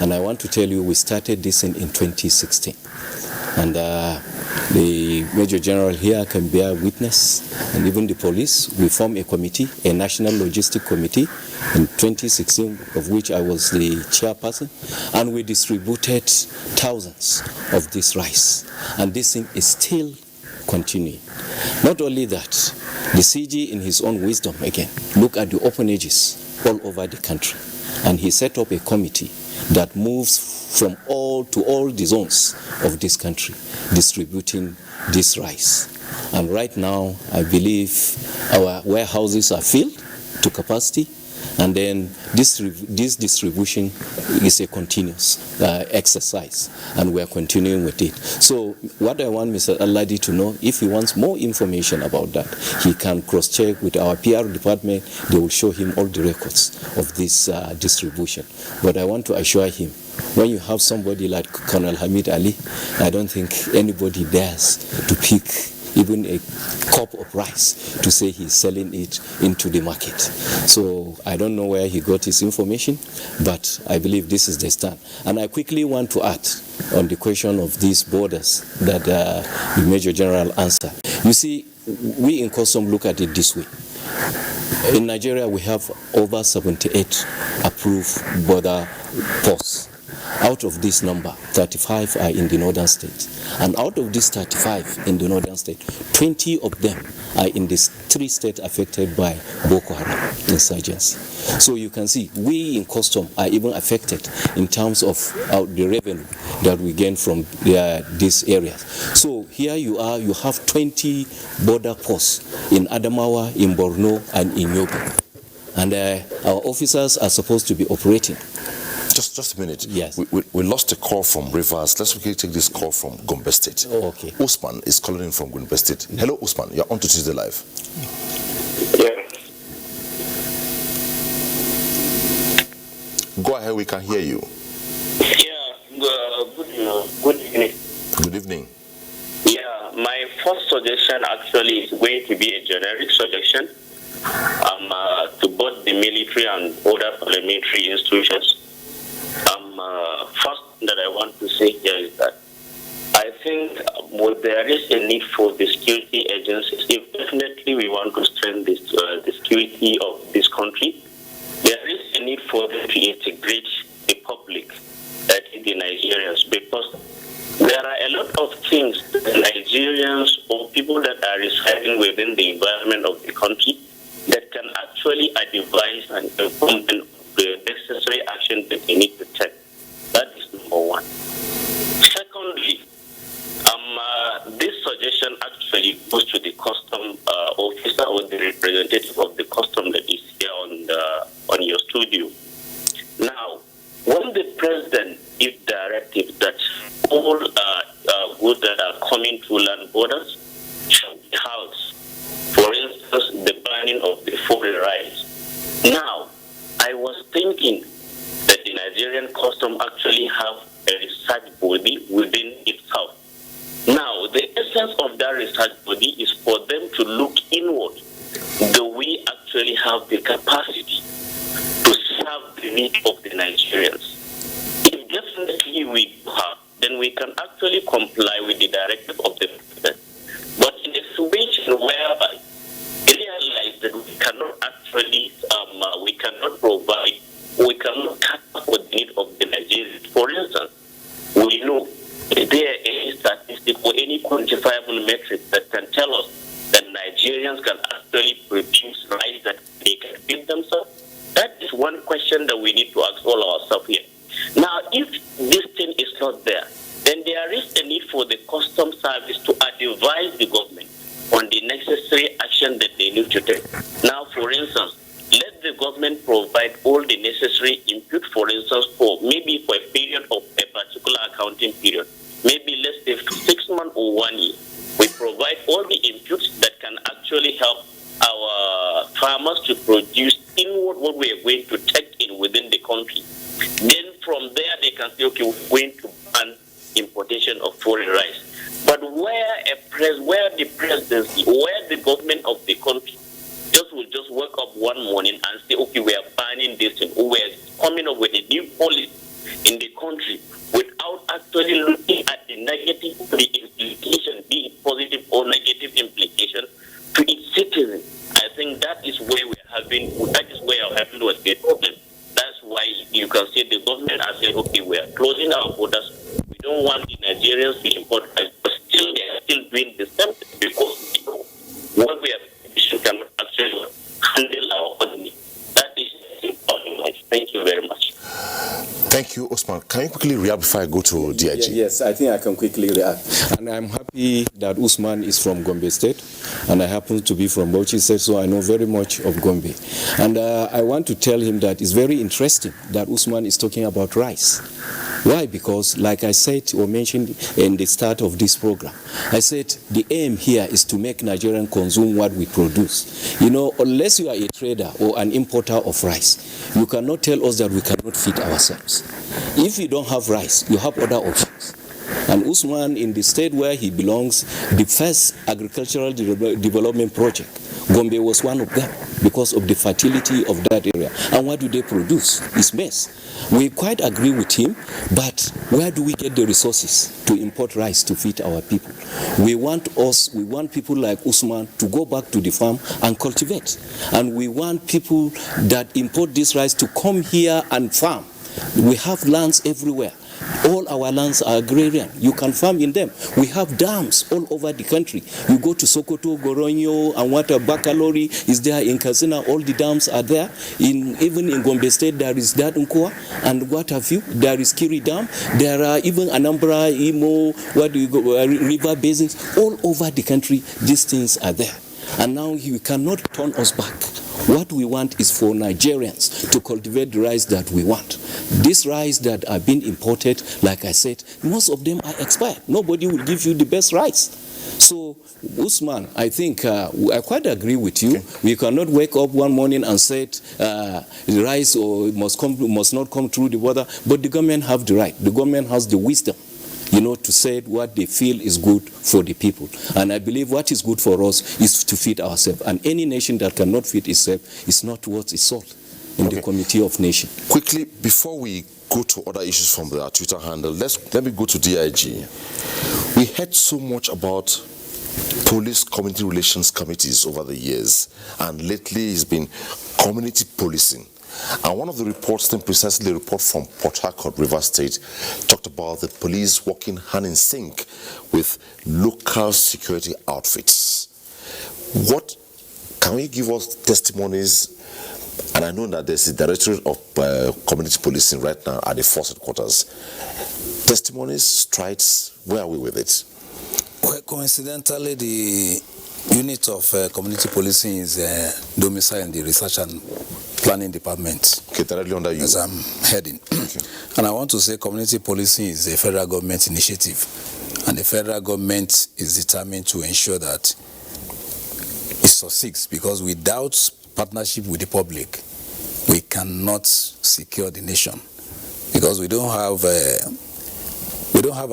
And I want to tell you, we started this in 2016. And the Major General here can bear witness, and even the police. We formed a committee, a National Logistic Committee, in 2016, of which I was the chairperson, and we distributed thousands of this rice. And this thing is still continuing. Not only that, the CG, in his own wisdom, again, look at the orphanages all over the country, and he set up a committee that moves from all the zones of this country, distributing this rice. And right now, I believe our warehouses are filled to capacity, and then this distribution is a continuous exercise, and we are continuing with it. So what I want Mr. Aladi to know, if he wants more information about that, he can cross-check with our PR department. They will show him all the records of this distribution. But I want to assure him, when you have somebody like Colonel Hamid Ali, I don't think anybody dares to pick even a cup of rice to say he's selling it into the market. So I don't know where he got his information, but I believe this is the stand. And I quickly want to add on the question of these borders that the Major General answered. You see, we in Custom look at it this way. In Nigeria, we have over 78 approved border posts. Out of this number, 35 are in the northern states. And out of these 35 in the northern state, 20 of them are in the 3 states affected by Boko Haram insurgency. So you can see, we in Custom are even affected in terms of the revenue that we gain from these areas. So here you are, you have 20 border posts in Adamawa, in Borno, and in Yobe. And our officers are supposed to be operating. Just a minute. Yes. We lost a call from Rivers. Let's quickly take this call from Gombe State. Oh, okay. Usman is calling in from Gombe State. Hello, Usman. You're on to Tuesday Live. Yes. Go ahead, we can hear you. Yeah, good evening. Good evening. Yeah, my first suggestion actually is going to be a generic suggestion to both the military and other parliamentary institutions. First that I want to say here is that I think there is a need for the security agencies. If definitely we want to strengthen the security of this country, there is a need for them to integrate the public, that is the Nigerians, because there are a lot of things that the Nigerians or people that are residing within the environment of the country that can actually advise and inform them the necessary action that they need to take. That is number one. Secondly, this suggestion actually goes to the custom officer or the representative of the custom that is here on your studio. Now, when the president gives directive that all goods that are coming to land borders shall be housed, for instance, the banning of the foreign rights, Now, I was thinking that the Nigerian custom actually have a research body within itself. Now, the essence of that research body is for them to look inward. Do we actually have the capacity to serve the needs of the Nigerians? If definitely we have, then we can actually comply with the directive of the president. But in a situation whereby we realize that we cannot actually, we cannot provide, we cannot cater for the need of the Nigerians. For instance, we know, is there any statistic or any quantifiable metric that can tell us that Nigerians can actually produce rice that they can feed themselves? That is one question that we need to ask all ourselves here. Now, if this thing is not there, then there is a need for the custom service to advise the government on the necessary action that they need to take. Now, for instance, let the government provide all the necessary input, for instance, for maybe for a period of a particular accounting period, maybe let's say 6 months or 1 year. We provide all the inputs that can actually help our farmers to produce inward what we are going to take in within the country. Then from there, they can say, okay, we're going to ban importation of foreign rice. But where the presidency, where the government of the country will just wake up one morning and say, okay, we are banning this and we are coming up with a new policy in the country without actually looking at the negative, the implication, be it positive or negative implication to its citizens. I think that is where we are having a great problem. That's why you can see the government has said, okay, we are closing our borders. We don't want the Nigerians to import rice, but still they are still doing the same thing because we know what we have cannot actually handle our economy. That is important. Thank you very much. Thank you, Osman. Can you quickly react before I go to DIG? Yes, I think I can quickly react. And I'm happy that Usman is from Gombe State, and I happen to be from Bauchi State, so I know very much of Gombe. And I want to tell him that it's very interesting that Usman is talking about rice. Why? Because, like I said or mentioned in the start of this program, I said the aim here is to make Nigerians consume what we produce. You know, unless you are a trader or an importer of rice, you cannot tell us that we cannot feed ourselves. If you don't have rice, you have other options. And Usman, in the state where he belongs, the first agricultural development project, Gombe was one of them because of the fertility of that area. And what do they produce? It's maize. We quite agree with him, but where do we get the resources to import rice to feed our people? We want people like Usman to go back to the farm and cultivate. And we want people that import this rice to come here and farm. We have lands everywhere. All our lands are agrarian. You can farm in them. We have dams all over the country. You go to Sokoto, Goronyo, and what Bakalori is there in Katsina. All the dams are there. Even in Gombe State, there is that Nkwa, and what have you? There is Kiri Dam. There are even Anambra, Imo, river basins. All over the country, these things are there. And now you cannot turn us back. What we want is for Nigerians to cultivate the rice that we want. This rice that are being imported, like I said, most of them are expired. Nobody will give you the best rice. So, Usman, I think I quite agree with you. Okay. We cannot wake up one morning and say the rice must not come through the border, but the government have the right. The government has the wisdom, to say what they feel is good for the people. And I believe what is good for us is to feed ourselves. And any nation that cannot feed itself is not worth its salt in the Committee of Nations. Quickly, before we go to other issues from the Twitter handle, let me go to DIG. We heard so much about police community relations committees over the years, and lately it's been community policing. And one of the reports, precisely the report from Port Harcourt, Rivers State, talked about the police working hand in sync with local security outfits. What can we give us testimonies? And I know that there's a Directorate of Community Policing right now at the Force Headquarters. Testimonies, strides, where are we with it? Well, coincidentally, the unit of community policing is domiciled in the Research and Planning Department. Okay, directly under you. As I'm heading. Okay. And I want to say community policing is a federal government initiative. And the federal government is determined to ensure that it succeeds, because without partnership with the public, we cannot secure the nation because we don't have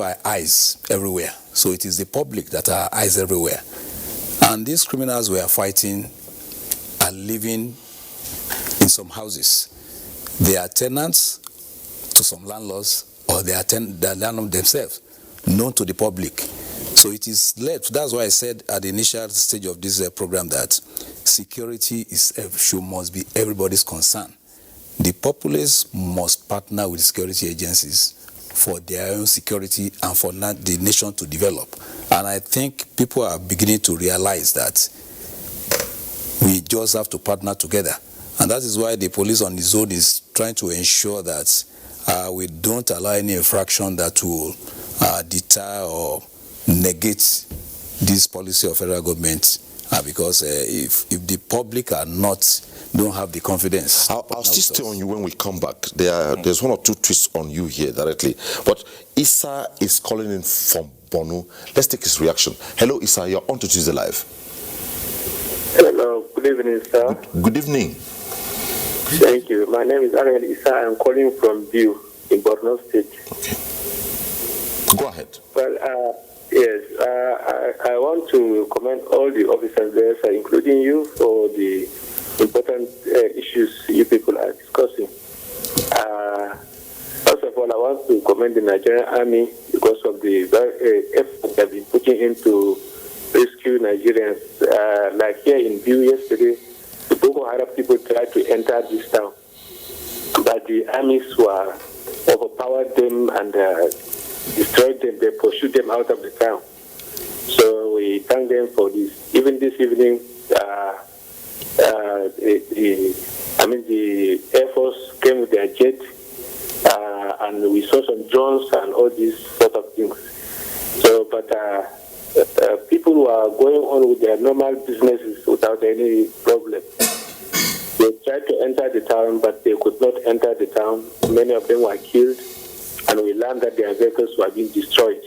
our eyes everywhere. So it is the public that are eyes everywhere. And these criminals we are fighting are living in some houses. They are tenants to some landlords, or they are the landlord themselves, known to the public. So it is left. That's why I said at the initial stage of this program that security must be everybody's concern. The populace must partner with security agencies for their own security and for the nation to develop. And I think people are beginning to realize that we just have to partner together. And that is why the police on its own is trying to ensure that we don't allow any infraction that will deter or negate this policy of federal government. Because if the public don't have the confidence. I'll still stay on you when we come back. There's one or two tweets on you here directly. But Issa is calling in from Bono. Let's take his reaction. Hello, Issa. You're on to Tuesday Live. Hello. Good evening, sir. Good evening. Thank you. My name is Ariel Issa. I'm calling from Biu in Borno State. Okay. Go ahead. Well, yes, I want to commend all the officers there, sir, including you, for the important issues you people are discussing. First of all, I want to commend the Nigerian Army because of the effort they have been putting into rescue Nigerians. Like here in Biu yesterday, the Boko Haram people tried to enter this town, but the armies overpowered them and destroyed them. They pursued them out of the town. So we thank them for this. Even this evening, the Air Force came with their jet, and we saw some drones and all these sort of things. So, but people who are going on with their normal businesses without any problem. They tried to enter the town, but they could not enter the town. Many of them were killed, and we learned that their vehicles were being destroyed.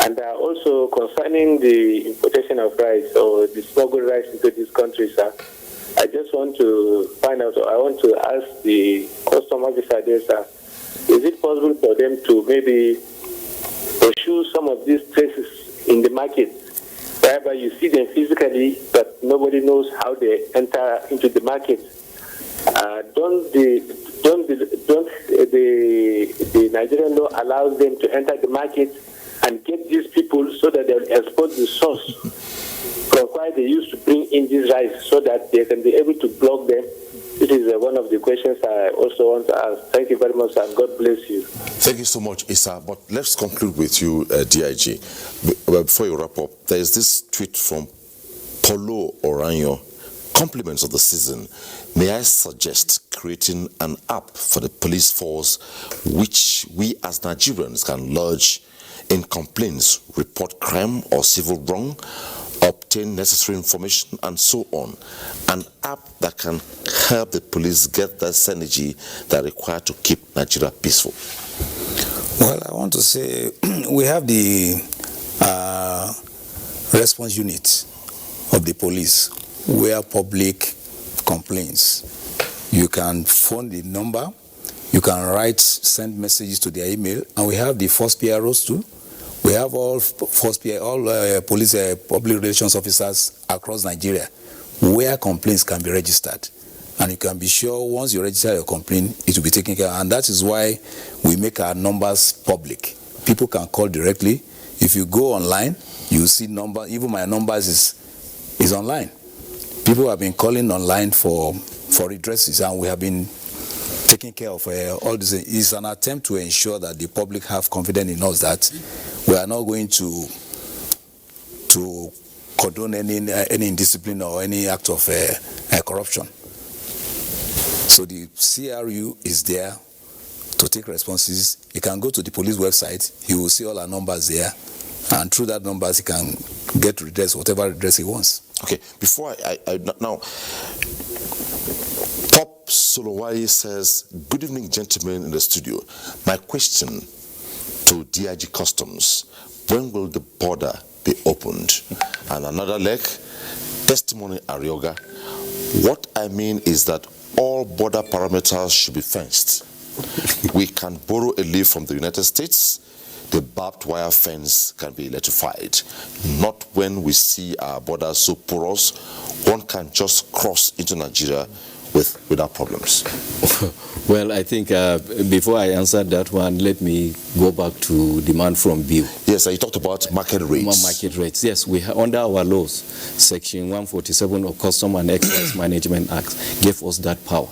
And also concerning the importation of rice or the smuggled rice into this country, sir, I just want to find out, I want to ask the custom officer there, sir, is it possible for them to maybe pursue some of these traces in the market, whereby you see them physically, but nobody knows how they enter into the market? Don't the Nigerian law allow them to enter the market and get these people so that they'll export the source from where they used to bring in this rice so that they can be able to block them? This is one of the questions I also want to ask. Thank you very much, and God bless you. Thank you so much, Issa. But let's conclude with you, DIG. Before you wrap up, there is this tweet from Polo Oranyo. Compliments of the season. May I suggest creating an app for the police force which we as Nigerians can lodge in complaints, report crime or civil wrong, obtain necessary information, and so on. An app that can help the police get that synergy that are required to keep Nigeria peaceful. Well, I want to say we have the response unit of the police where public complaints. You can phone the number, you can send messages to their email, and we have the force PROs too. We have all police public relations officers across Nigeria where complaints can be registered. And you can be sure once you register your complaint, it will be taken care of. And that is why we make our numbers public. People can call directly. If you go online, you see number. Even my numbers is online. People have been calling online for redresses, and we have been taking care of all this. It's an attempt to ensure that the public have confidence in us that we are not going to condone any indiscipline or any act of corruption. So the CRU is there to take responses. You can go to the police website. You will see all our numbers there. And through that numbers, he can get redress, whatever redress he wants. Okay, before now, Pop Solowai says, good evening, gentlemen in the studio. My question to DIG Customs, when will the border be opened? And another leg, testimony Arioga. What I mean is that all border parameters should be fenced. We can borrow a leaf from the United States. The barbed wire fence can be electrified. Not when we see our borders so porous, one can just cross into Nigeria without problems. Well, I think before I answer that one, let me go back to demand from bill. Yes, you talked about market rates. Market rates, yes. We under our laws, Section 147 of Custom and Excise Management Act gave us that power.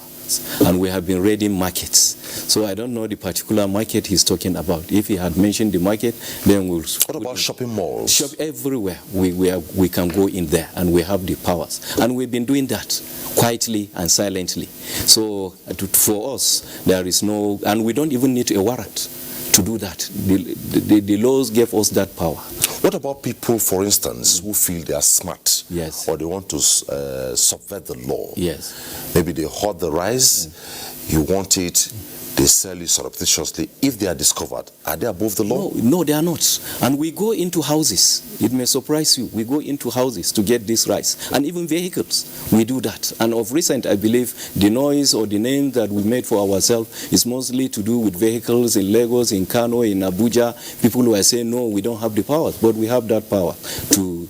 And we have been raiding markets. So I don't know the particular market he's talking about. If he had mentioned the market, then we'll... What about shopping malls? Shop everywhere. We can go in there, and we have the powers. And we've been doing that quietly and silently. So for us, there is no... And we don't even need a warrant to do that. The laws gave us that power. What about people, for instance, who feel they are smart? Yes. Or they want to subvert the law? Yes. Maybe they hoard the rice, you want it, they sell it surreptitiously. If they are discovered, are they above the law? No, they are not. And we go into houses. It may surprise you. We go into houses to get this rice. And even vehicles, we do that. And of recent, I believe the noise or the name that we made for ourselves is mostly to do with vehicles in Lagos, in Kano, in Abuja. People who are saying, no, we don't have the powers, but we have that power to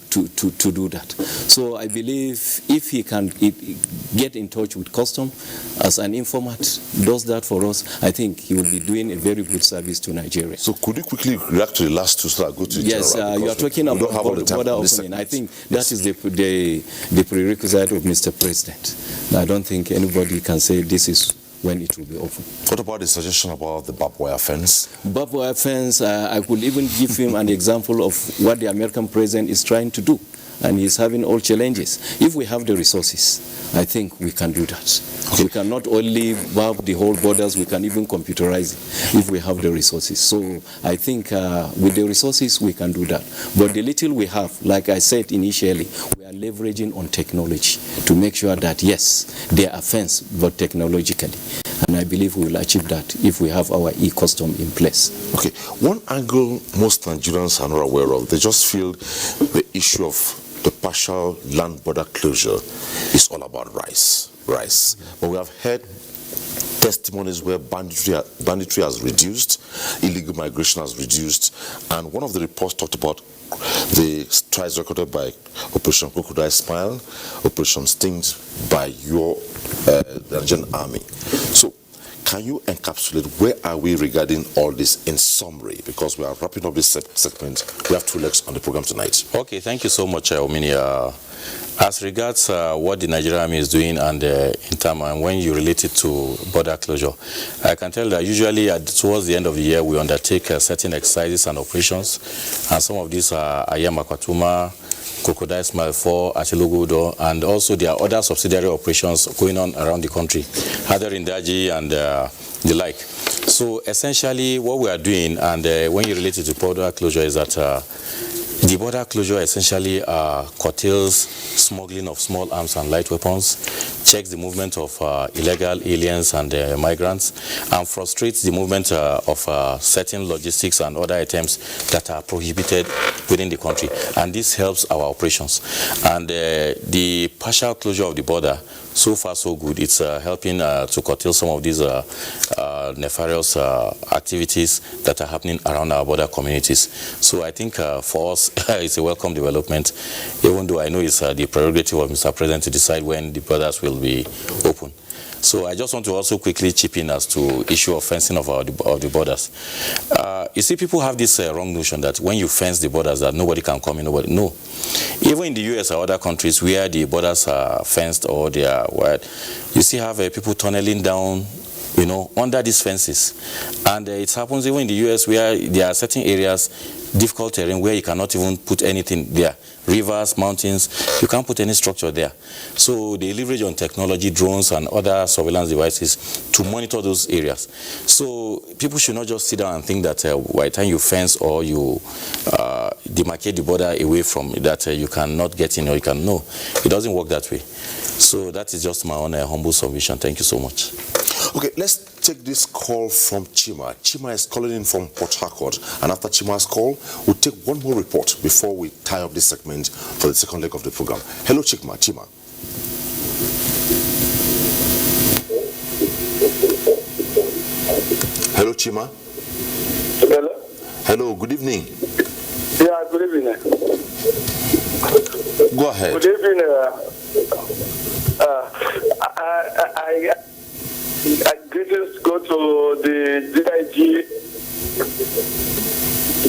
do that. So I believe if he can get in touch with custom as an informant, does that for us, I think he will be doing a very good service to Nigeria. So could you quickly react to the last two so I go to the Yes, you are talking about border opening. I think that is the prerequisite of Mr. President. I don't think anybody can say this is when it will be open. What about the suggestion about the barbed wire fence? Barbed wire fence, I could even give him an example of what the American president is trying to do. And he's having all challenges. If we have the resources, I think we can do that. Okay. We can not only barb the whole borders, we can even computerize it if we have the resources. So I think with the resources, we can do that. But the little we have, like I said initially, we are leveraging on technology to make sure that, yes, they are fenced, but technologically. And I believe we will achieve that if we have our e-custom in place. Okay, one angle most Nigerians are not aware of, they just feel the issue of the partial land border closure is all about rice. But we have heard testimonies where banditry has reduced, illegal migration has reduced, and one of the reports talked about the strides recorded by Operation Crocodile Smile, Operation Sting by your Nigerian army. So can you encapsulate where are we regarding all this in summary? Because we are wrapping up this segment. We have two legs on the program tonight. Okay, thank you so much, Omini. As regards what the Nigerian Army is doing and in terms and when you relate it to border closure, I can tell that usually towards the end of the year we undertake certain exercises and operations, and some of these are Ayamakwatuma, Crocodile Smile 4, Achilogodo, and also there are other subsidiary operations going on around the country, either in Daji and the like. So essentially what we are doing, and when you relate it to border closure, is that the border closure essentially curtails smuggling of small arms and light weapons, checks the movement of illegal aliens and migrants, and frustrates the movement of certain logistics and other items that are prohibited within the country. And this helps our operations. And the partial closure of the border, so far so good. It's helping to curtail some of these nefarious activities that are happening around our border communities. So I think for us, it's a welcome development, even though I know it's the prerogative of Mr. President to decide when the borders will be open. So I just want to also quickly chip in as to issue of fencing of the borders. You see, people have this wrong notion that when you fence the borders that nobody can come in, nobody. No. Even in the US or other countries where the borders are fenced or they are wide, you still have people tunneling down, you know, under these fences. And it happens even in the US where there are certain areas, difficult terrain, where you cannot even put anything there. Rivers, mountains, you can't put any structure there. So they leverage on technology, drones and other surveillance devices to monitor those areas. So people should not just sit down and think that by the time you fence or you demarcate the border away from that you cannot get in or you can. No, it doesn't work that way. So that is just my own humble submission. Thank you so much. Okay, let's take this call from Chima. Chima is calling in from Port Harcourt. And after Chima's call, we'll take one more report before we tie up this segment for the second leg of the program. Hello, Chima. Hello, Chima. Hello. Hello, good evening. Yeah, good evening. Go ahead. Good evening. I greetings go to the DIG,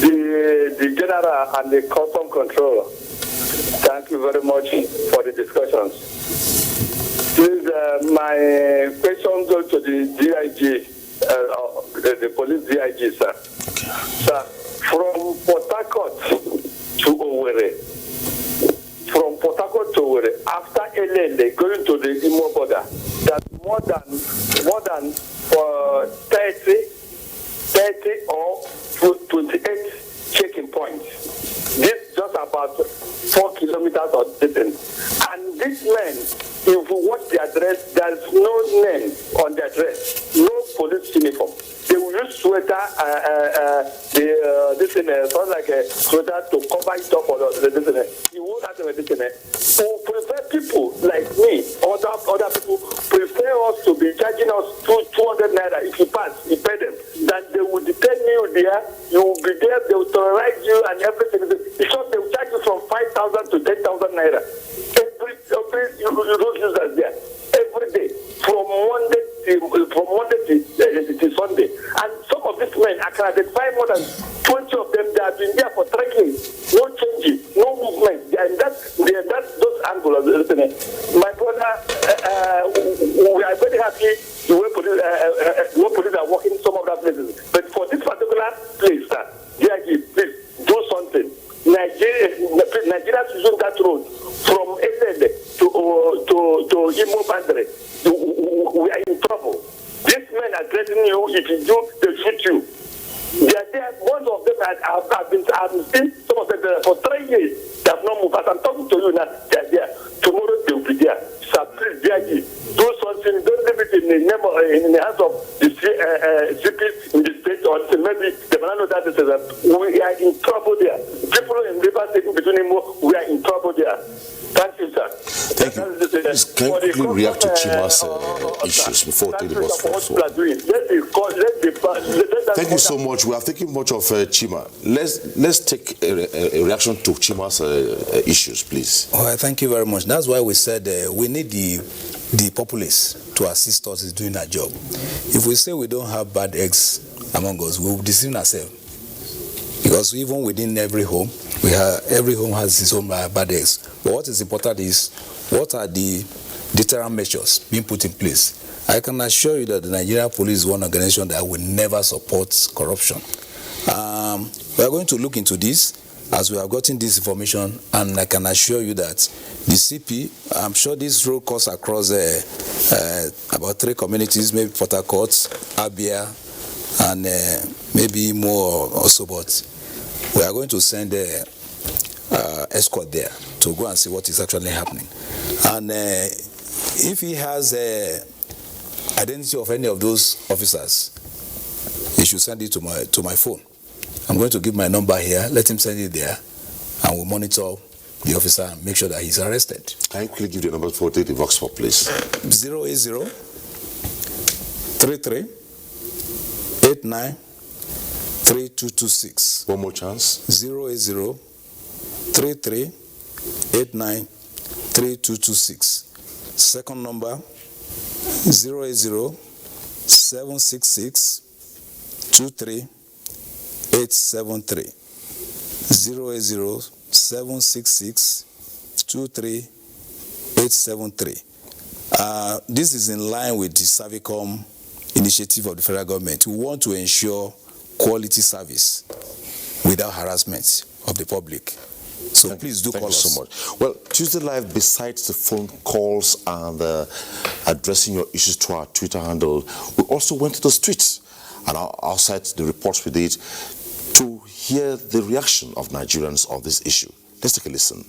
the General and the Custom Controller. Thank you very much for the discussions. Please, my question goes to the DIG, the police DIG, sir. Okay. Sir, from Port Harcourt to Owerri, after LLA going to the Imo border, there's more than 30 or 28 checking points. This just about 4 kilometers of distance. And these men, if you watch the address, there's no name on the address, no police uniform. They will use sweater, this thing, sounds like a sweater to cover it up or this thing. You won't have to this thing. To prefer people like me, other people prefer us to be charging us 200 naira if you pass, you pay them. Then they will detain you there, you will be there, they will terrorize you and everything. Because they will charge you from 5,000 to 10,000 naira. Every you don't use that there. Every day, from Monday to Sunday. And some of these men, I can identify more than 20 of them that have been there for 3 years. No changes, no movement. And that's those angles. My brother, we are very happy the way police are working in some other places. But for this particular place, please do something. Nigeria is using that road from Esede to Imo Bandre. We are in trouble. These men are threatening you. If you do, they shoot you. They are there. Most of them have seen some of them for 3 years. They have not moved. As I'm talking to you now, they are there. Tomorrow they will be there. So please, do something. Don't leave it in the hands of the CPs in the state, or maybe they may not know that we are in trouble there. People in River State between them, we are in trouble there. Thank you, sir. Thank you. Please, can you quickly react to Chima's issues before taking the bus forward? Thank you so much. We have taken much of Chima. Let's take a reaction to Chima's issues, please. All right, thank you very much. That's why we said we need the populace to assist us in doing our job. If we say we don't have bad eggs among us, we will deceive ourselves. Because even within every home has its own bad eggs. But what is important is, what are the deterrent measures being put in place? I can assure you that the Nigerian police is one organization that will never support corruption. We are going to look into this as we have gotten this information, and I can assure you that the CP, I'm sure this road cuts across about 3 communities, maybe Port Harcourt, Abia, and maybe more also, but we are going to send escort there to go and see what is actually happening. And if he has identity of any of those officers, he should send it to my phone. I'm going to give my number here, let him send it there, and we'll monitor the officer and make sure that he's arrested. Can you quickly give the number for the Vox for, please? 080 33 89 3226. One more chance. 080 33 89 3226. Second number 080 766 23 873. 080 766 23 873. This is in line with the Servicom initiative of the federal government. We want to ensure quality service without harassment of the public. So please do call us. Thank you so much. Well, Tuesday Live, besides the phone calls and addressing your issues to our Twitter handle, we also went to the streets and outside the reports we did to hear the reaction of Nigerians on this issue. Let's take a listen.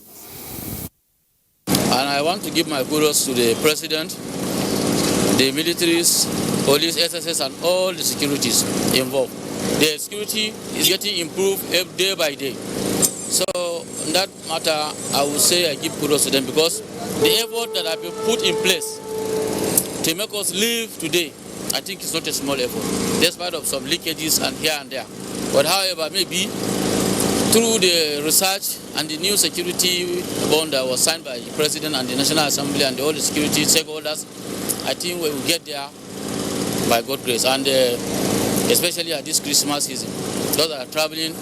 And I want to give my kudos to the president, the militaries, police, SSS, and all the securities involved. The security is getting improved day by day. So in that matter, I would say I give kudos to them, because the effort that have been put in place to make us live today I think it's not a small effort, despite of some leakages and here and there. But however, maybe through the research and the new security bond that was signed by the President and the National Assembly and all the security stakeholders, I think we will get there by God's grace, and especially at this Christmas season. Those that are traveling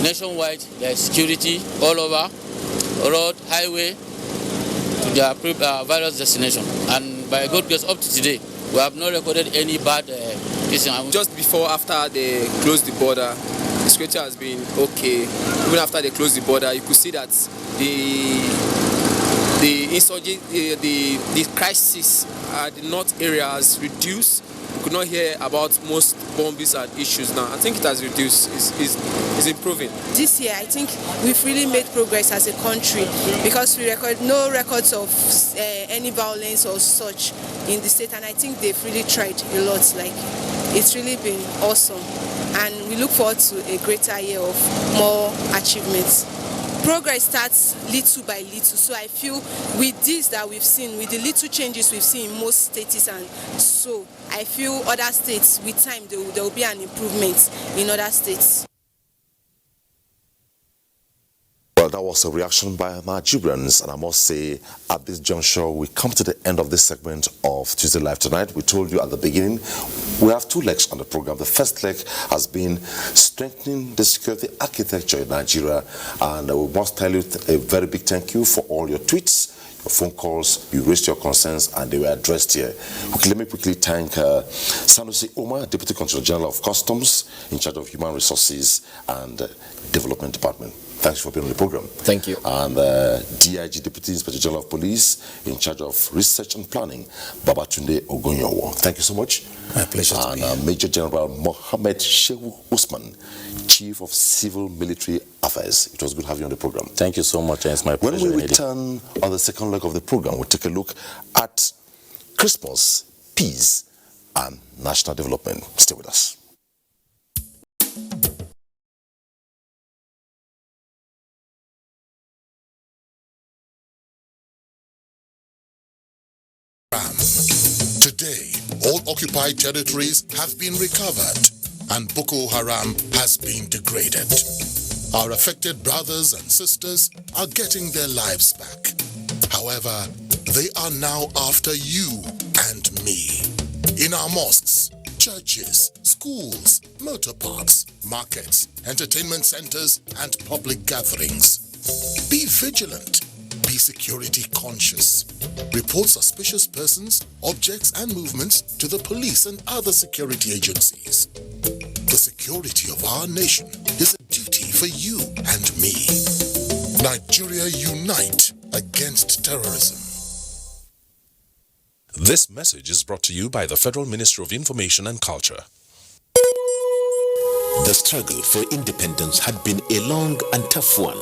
nationwide, there is security all over, road, highway, to their various destinations. And by God's grace, up to today, we have not recorded any bad incident. Just before, after they closed the border, the security has been okay. Even after they closed the border, you could see that the insurgent, the crisis at the north area has reduced. We could not hear about most bombings and issues now. I think it has reduced, is improving. This year, I think we've really made progress as a country because we record no records of any violence or such in the state, and I think they've really tried a lot. Like, it's really been awesome, and we look forward to a greater year of more achievements. Progress starts little by little, so I feel with this that we've seen, with the little changes we've seen in most states, and so I feel other states, with time, there will be an improvement in other states. Well, that was a reaction by Nigerians, and I must say, at this juncture, we come to the end of this segment of Tuesday Live Tonight. We told you at the beginning, we have two legs on the program. The first leg has been strengthening the security architecture in Nigeria, and we must tell you a very big thank you for all your tweets, your phone calls, you raised your concerns, and they were addressed here. Okay, let me quickly thank Sanusi Omar, Deputy Controller General of Customs, in charge of Human Resources and Development Department. Thanks for being on the program. Thank you. And DIG, Deputy Inspector General of Police, in charge of Research and Planning, Babatunde Ogonyowo. Thank you so much. My pleasure. And Major General Mohammed Shehu Usman, Chief of Civil Military Affairs. It was good having you on the program. Thank you so much. It's my pleasure. When we return on the second leg of the program, we'll take a look at Christmas, peace, and national development. Stay with us. Today, all occupied territories have been recovered and Boko Haram has been degraded. Our affected brothers and sisters are getting their lives back. However, they are now after you and me. In our mosques, churches, schools, motor parks, markets, entertainment centers, and public gatherings. Be vigilant. Be security conscious. Report suspicious persons, objects, and movements to the police and other security agencies. The security of our nation is a duty for you and me. Nigeria, unite against terrorism. This message is brought to you by the Federal Ministry of Information and Culture. The struggle for independence had been a long and tough one.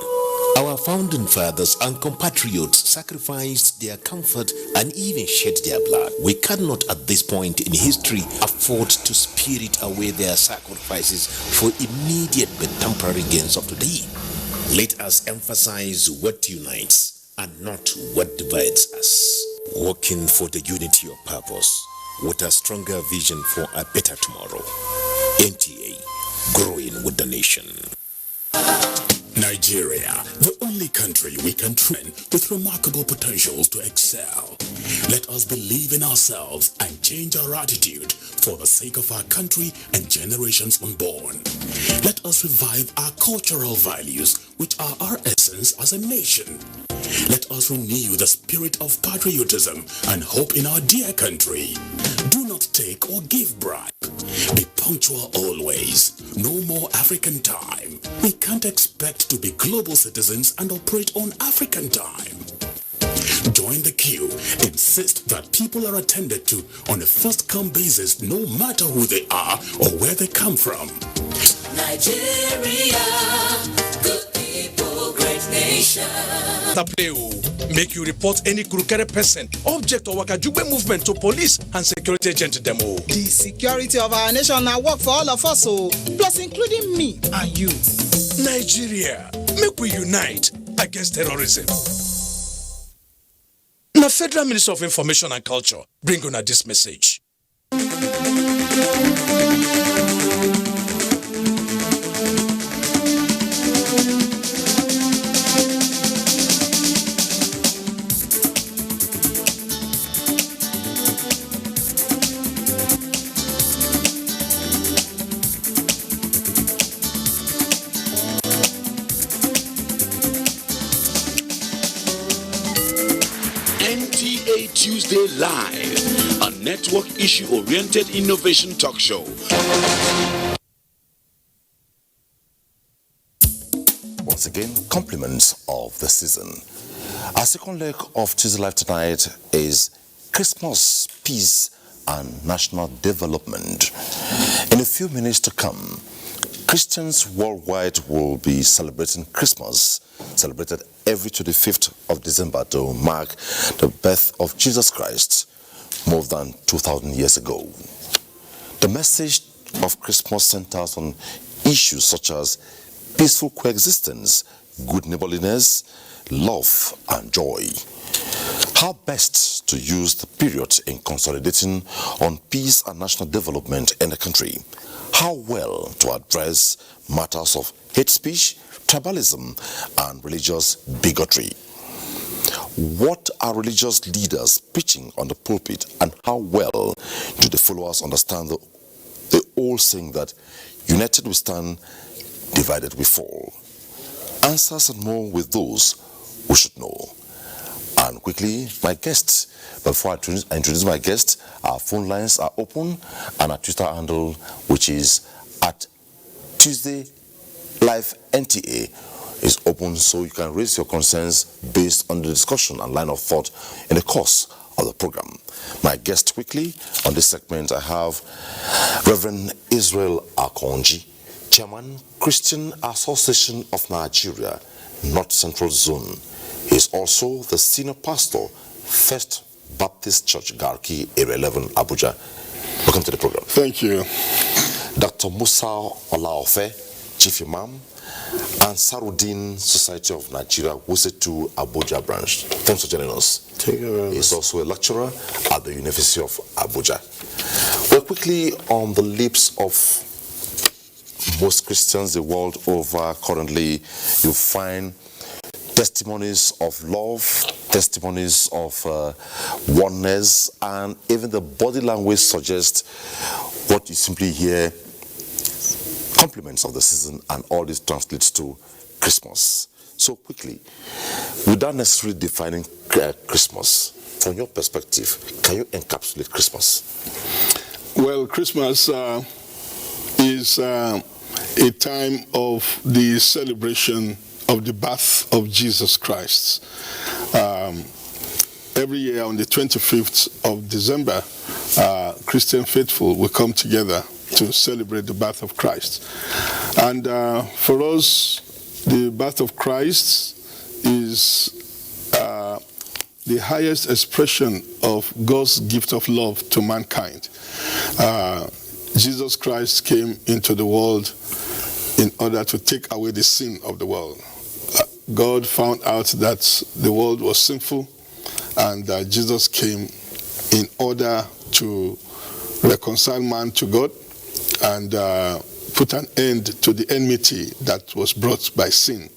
Our founding fathers and compatriots sacrificed their comfort and even shed their blood. We cannot at this point in history afford to spirit away their sacrifices for immediate but temporary gains of today. Let us emphasize what unites and not what divides us. Working for the unity of purpose with a stronger vision for a better tomorrow. NTA, growing with the nation. Nigeria, the only country we can train with remarkable potentials to excel. Let us believe in ourselves and change our attitude for the sake of our country and generations unborn. Let us revive our cultural values, which are our essence as a nation. Let us renew the spirit of patriotism and hope in our dear country. Do not take or give bribe. Be punctual always. No more African time. We can't expect to be global citizens and operate on African time. Join the queue. Insist that people are attended to on a first-come basis, no matter who they are or where they come from. Nigeria, good people, great nation. Make you report any crooked person, object or wakajube movement to police and security agent demo. The security of our nation now work for all of us, plus including me and you. Nigeria, make we unite against terrorism. Now, Federal Ministry of Information and Culture bring on this message. NTA Tuesday Live, a network issue-oriented innovation talk show. Once again, compliments of the season. Our second leg of Tuesday Live tonight is Christmas, Peace and National Development. In a few minutes to come, Christians worldwide will be celebrating Christmas, celebrated every 25th of December to mark the birth of Jesus Christ more than 2,000 years ago. The message of Christmas centers on issues such as peaceful coexistence, good neighborliness, love and joy. How best to use the period in consolidating on peace and national development in the country. How well to address matters of hate speech, tribalism, and religious bigotry. What are religious leaders preaching on the pulpit, and how well do the followers understand the old saying that united we stand, divided we fall? Answers and more with those who should know. And quickly, my guest. Before I introduce my guest, our phone lines are open and our Twitter handle, which is at Tuesday Live NTA, is open, so you can raise your concerns based on the discussion and line of thought in the course of the program. My guest quickly on this segment, I have Reverend Israel Akonji, Chairman, Christian Association of Nigeria, North Central Zone. He is also the senior pastor, First Baptist Church, Garki, Area 11, Abuja. Welcome to the program. Thank you. Dr. Musa Olaofe, Chief Imam, Ansarudin Society of Nigeria, Wuse2 Abuja branch. Thanks for joining us. Thank you very much. He's also a lecturer at the University of Abuja. Well, quickly on the lips of most Christians the world over currently, you find testimonies of love, testimonies of oneness, and even the body language suggests what you simply hear, compliments of the season, and all this translates to Christmas. So quickly, without necessarily defining Christmas, from your perspective, can you encapsulate Christmas? Well, Christmas is a time of the celebration of the birth of Jesus Christ. Every year on the 25th of December, Christian faithful will come together to celebrate the birth of Christ. And for us, the birth of Christ is the highest expression of God's gift of love to mankind. Jesus Christ came into the world in order to take away the sin of the world. God found out that the world was sinful, and Jesus came in order to reconcile man to God and put an end to the enmity that was brought by sin.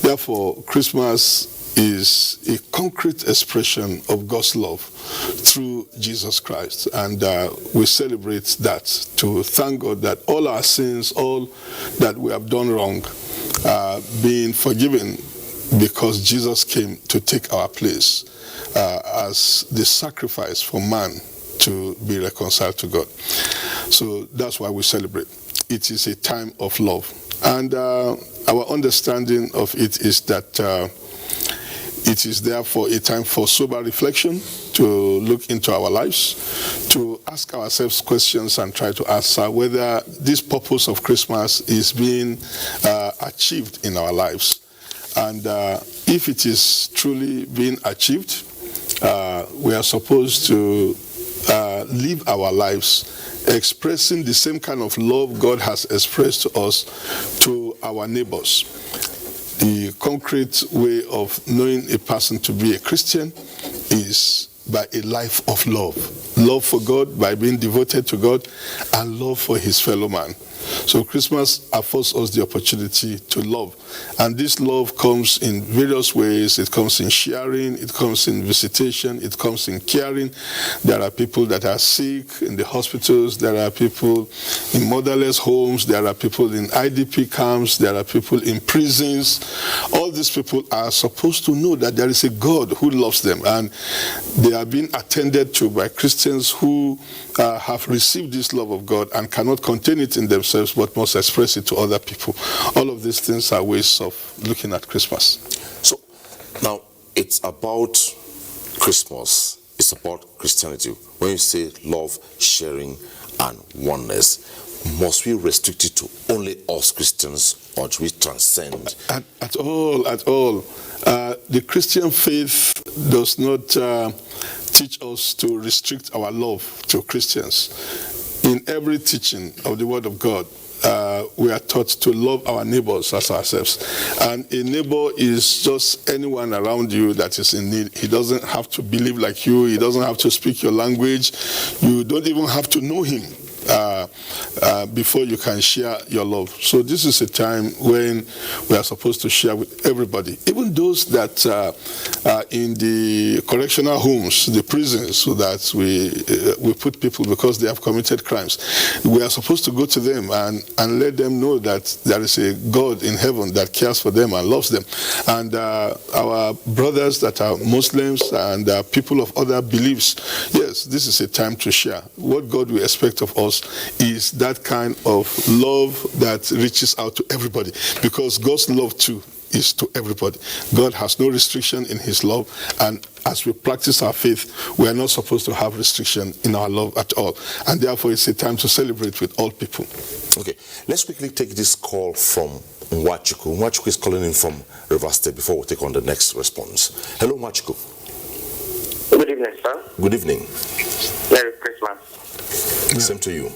Therefore, Christmas is a concrete expression of God's love through Jesus Christ. And we celebrate that to thank God that all our sins, all that we have done wrong, are being forgiven because Jesus came to take our place as the sacrifice for man to be reconciled to God. So that's why we celebrate. It is a time of love. And our understanding of it is that it is therefore a time for sober reflection, to look into our lives, to ask ourselves questions and try to answer whether this purpose of Christmas is being achieved in our lives. And if it is truly being achieved, we are supposed to live our lives expressing the same kind of love God has expressed to us to our neighbors. The concrete way of knowing a person to be a Christian is by a life of love. love for God by being devoted to God, and love for his fellow man. So Christmas affords us the opportunity to love. And this love comes in various ways. It comes in sharing, it comes in visitation, it comes in caring. There are people that are sick in the hospitals, there are people in motherless homes, there are people in IDP camps, there are people in prisons. All these people are supposed to know that there is a God who loves them, and they are being attended to by Christians who have received this love of God and cannot contain it in themselves but must express it to other people. All of these things are ways of looking at Christmas. So now it's about Christmas, it's about Christianity. When you say love, sharing and oneness, must we restrict it to only us Christians, or do we transcend? At all. The Christian faith does not teach us to restrict our love to Christians. In every teaching of the Word of God, we are taught to love our neighbors as ourselves. And a neighbor is just anyone around you that is in need. He doesn't have to believe like you. He doesn't have to speak your language. You don't even have to know him before you can share your love. So this is a time when we are supposed to share with everybody, even those that are in the correctional homes, the prisons, so that we put people because they have committed crimes. We are supposed to go to them and let them know that there is a God in heaven that cares for them and loves them. And our brothers that are Muslims and people of other beliefs, yes, this is a time to share. What God will expect of us is that kind of love that reaches out to everybody, because God's love too is to everybody. God has no restriction in his love, and as we practice our faith, we are not supposed to have restriction in our love at all. And therefore it's a time to celebrate with all people. Okay, let's quickly take this call from Nwachuku. Nwachuku is calling in from Rivers State before we take on the next response. Hello, Nwachuku. Good evening, sir. Good evening. Merry Christmas. Same to you.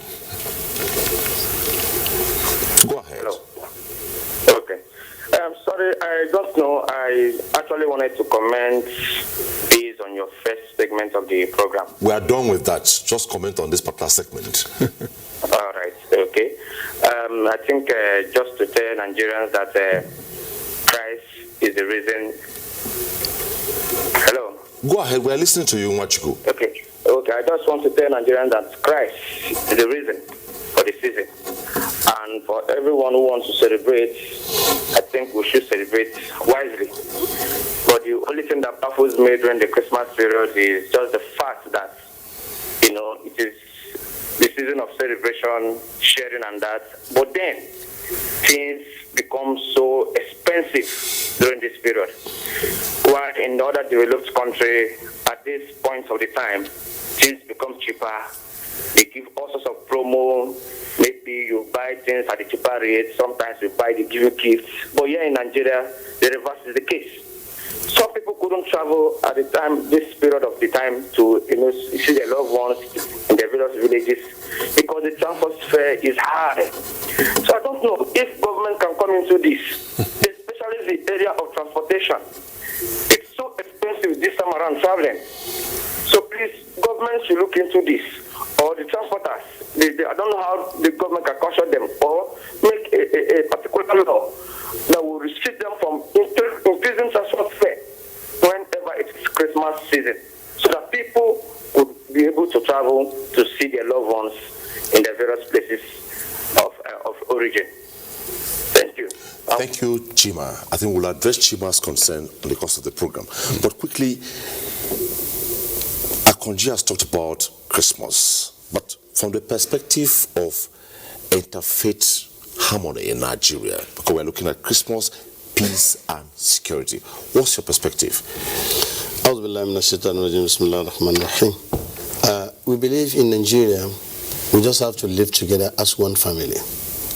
Go ahead. Hello. Okay. Sorry, I don't know. I actually wanted to comment based on your first segment of the program. We are done with that. Just comment on this particular segment. All right. Okay. I think just to tell Nigerians that Christ is the reason. Hello. Go ahead. We are listening to you, Nwachuku. Okay. Okay, I just want to tell Nigerians that Christ is the reason for the season. And for everyone who wants to celebrate, I think we should celebrate wisely. But the only thing that baffles me during the Christmas period is just the fact that, it is the season of celebration, sharing and that. But then, things become so expensive during this period. While in other developed countries, at this point of the time, things become cheaper. They give all sorts of promo. Maybe you buy things at a cheaper rate. Sometimes you buy, they give you gifts. But here in Nigeria, the reverse is the case. Some people couldn't travel at the time, this period of the time, to see their loved ones in their various villages because the transport fare is high. So I don't know if government can come into this, especially the area of transportation. It's so expensive this time around traveling. So please, government should look into this, or the transporters. I don't know how the government can caution them, or make a particular law that will restrict them from increasing transport fare whenever it's Christmas season, so that people would be able to travel to see their loved ones in their various places of origin. Thank you. Thank you, Chima. I think we'll address Chima's concern in the course of the program. But quickly, Akonji has talked about Christmas, but from the perspective of interfaith harmony in Nigeria, because we're looking at Christmas, peace and security. What's your perspective? We believe in Nigeria, we just have to live together as one family,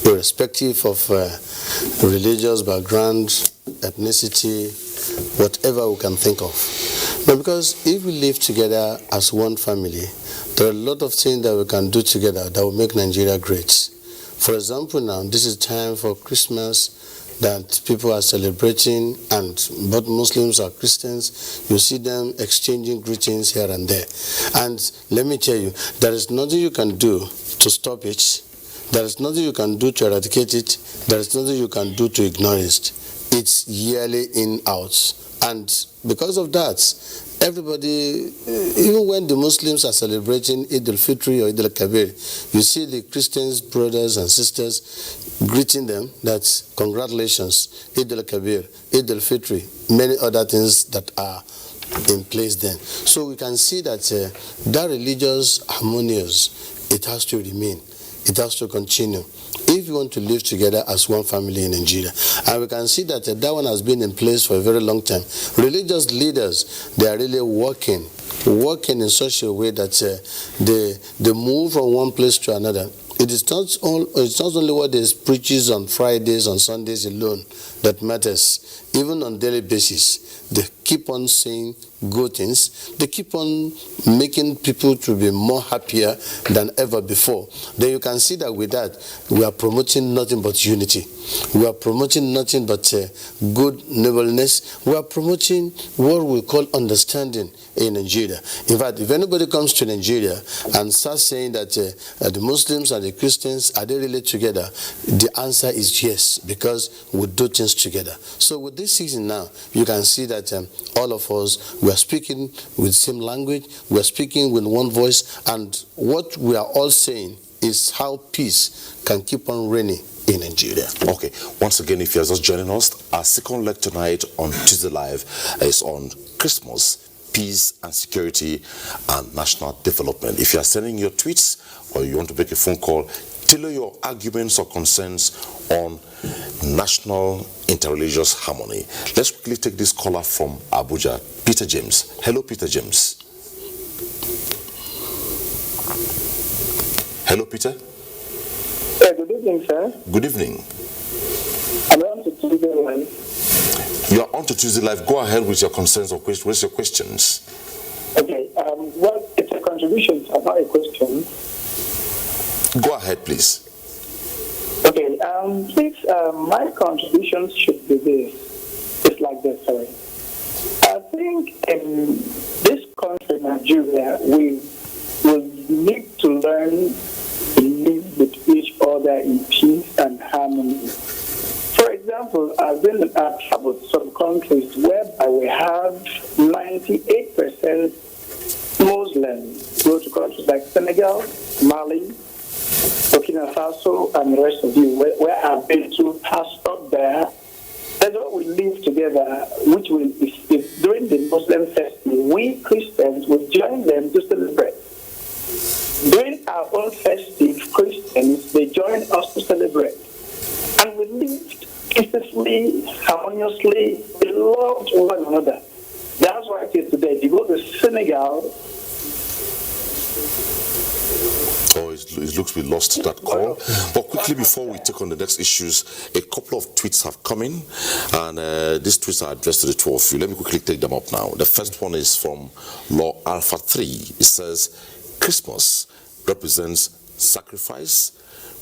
irrespective of religious background, ethnicity, whatever we can think of. But because if we live together as one family, there are a lot of things that we can do together that will make Nigeria great. For example, now, this is time for Christmas that people are celebrating, and both Muslims or Christians, you see them exchanging greetings here and there. And let me tell you, there is nothing you can do to stop it. There is nothing you can do to eradicate it. There is nothing you can do to ignore it. It's yearly in, out. And because of that, everybody, even when the Muslims are celebrating Eid al-Fitr or Eid al-Kabir, you see the Christians, brothers and sisters, greeting them that congratulations, Eid al-Kabir, Eid al-Fitr, many other things that are in place then. So we can see that that religious harmonious, it has to remain. It has to continue if you want to live together as one family in Nigeria. And we can see that that one has been in place for a very long time. Religious leaders, they are really working in such a way that they move from one place to another. It's not only what is preaches on Fridays, on Sundays alone that matters. Even on daily basis, they keep on saying good things. They keep on making people to be more happier than ever before. Then you can see that with that, we are promoting nothing but unity. We are promoting nothing but good neighborliness. We are promoting what we call understanding in Nigeria. In fact, if anybody comes to Nigeria and starts saying that the Muslims and the Christians, are they really together? The answer is yes, because we do things together. So with this season now, you can see that all of us, we are speaking with the same language, we are speaking with one voice, and what we are all saying is how peace can keep on reigning in Nigeria. Okay, once again, if you're just joining us, our second leg tonight on Tuesday Live is on Christmas, peace and security and national development. If you are sending your tweets or you want to make a phone call, tailor your arguments or concerns on national interreligious harmony. Let's quickly take this caller from Abuja, Peter James. Hello, Peter James. Hello, Peter. Good evening, sir. Good evening. I'm on to Tuesday Live. You are on to Tuesday Live. Go ahead with your concerns or raise your questions. Okay. Well, it's a contribution, not a question. Go ahead, please. Okay. Please, my contributions should be this. It's like this, sorry. I think in this country, Nigeria, we will need to learn to live with each other in peace and harmony. For example, I've traveled to some countries whereby we have 98% Muslims. Go to countries like Senegal, Mali, Burkina Faso, and the rest of you, where I've been to pass up there. That's what we live together, which will, if during the Muslim festival, we Christians will join them to celebrate. During our own festive, Christians, they join us to celebrate. And we lived peacefully, harmoniously, we loved one another. That's why it is today. If you go to Senegal. Oh, it looks we lost that call. But quickly, before we take on the next issues, a couple of tweets have come in, and these tweets are addressed to the two of you. Let me quickly take them up now. The first one is from Law Alpha 3. It says, Christmas represents sacrifice.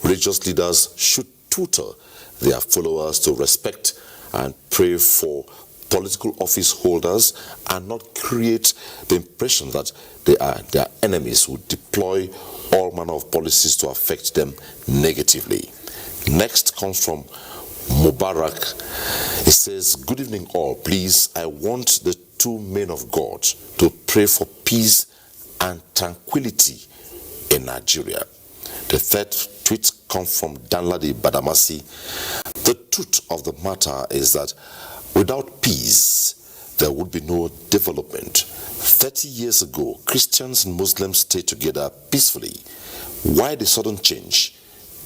Religious leaders should tutor their followers to respect and pray for political office holders and not create the impression that they are their enemies who deploy all manner of policies to affect them negatively. Next comes from Mubarak. It says, good evening all. Please, I want the two men of God to pray for peace and tranquility in Nigeria. The third tweet comes from Danladi Badamasi. The truth of the matter is that without peace, there would be no development. 30 years ago, Christians and Muslims stayed together peacefully. Why the sudden change?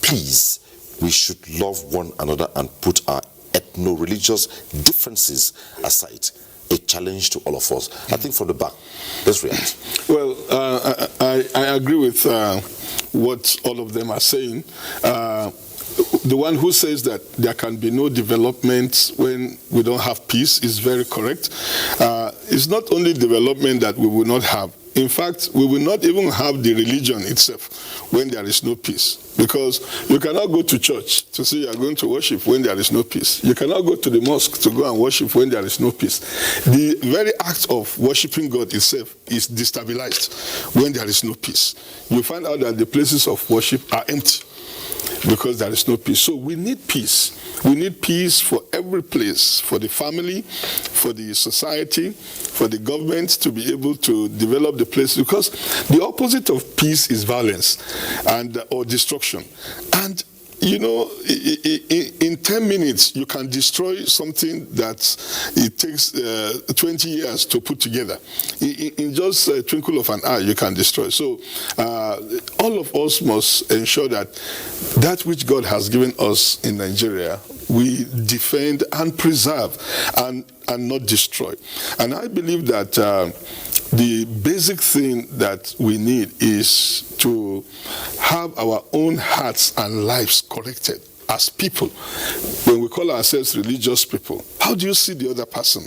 Please, we should love one another and put our ethno-religious differences aside. A challenge to all of us. I think from the back, let's react. Well, I agree with what all of them are saying. The one who says that there can be no development when we don't have peace is very correct. It's not only development that we will not have. In fact, we will not even have the religion itself when there is no peace. Because you cannot go to church to say you are going to worship when there is no peace. You cannot go to the mosque to go and worship when there is no peace. The very act of worshiping God itself is destabilized when there is no peace. You find out that the places of worship are empty because there is no peace. So we need peace. We need peace for every place, for the family, for the society, for the government to be able to develop the place, because the opposite of peace is violence and or destruction. And you know, in 10 minutes, you can destroy something that it takes 20 years to put together. In just a twinkle of an eye, you can destroy. So all of us must ensure that that which God has given us in Nigeria, we defend and preserve and not destroy. And I believe that the basic thing that we need is to have our own hearts and lives corrected as people. When we call ourselves religious people, how do you see the other person?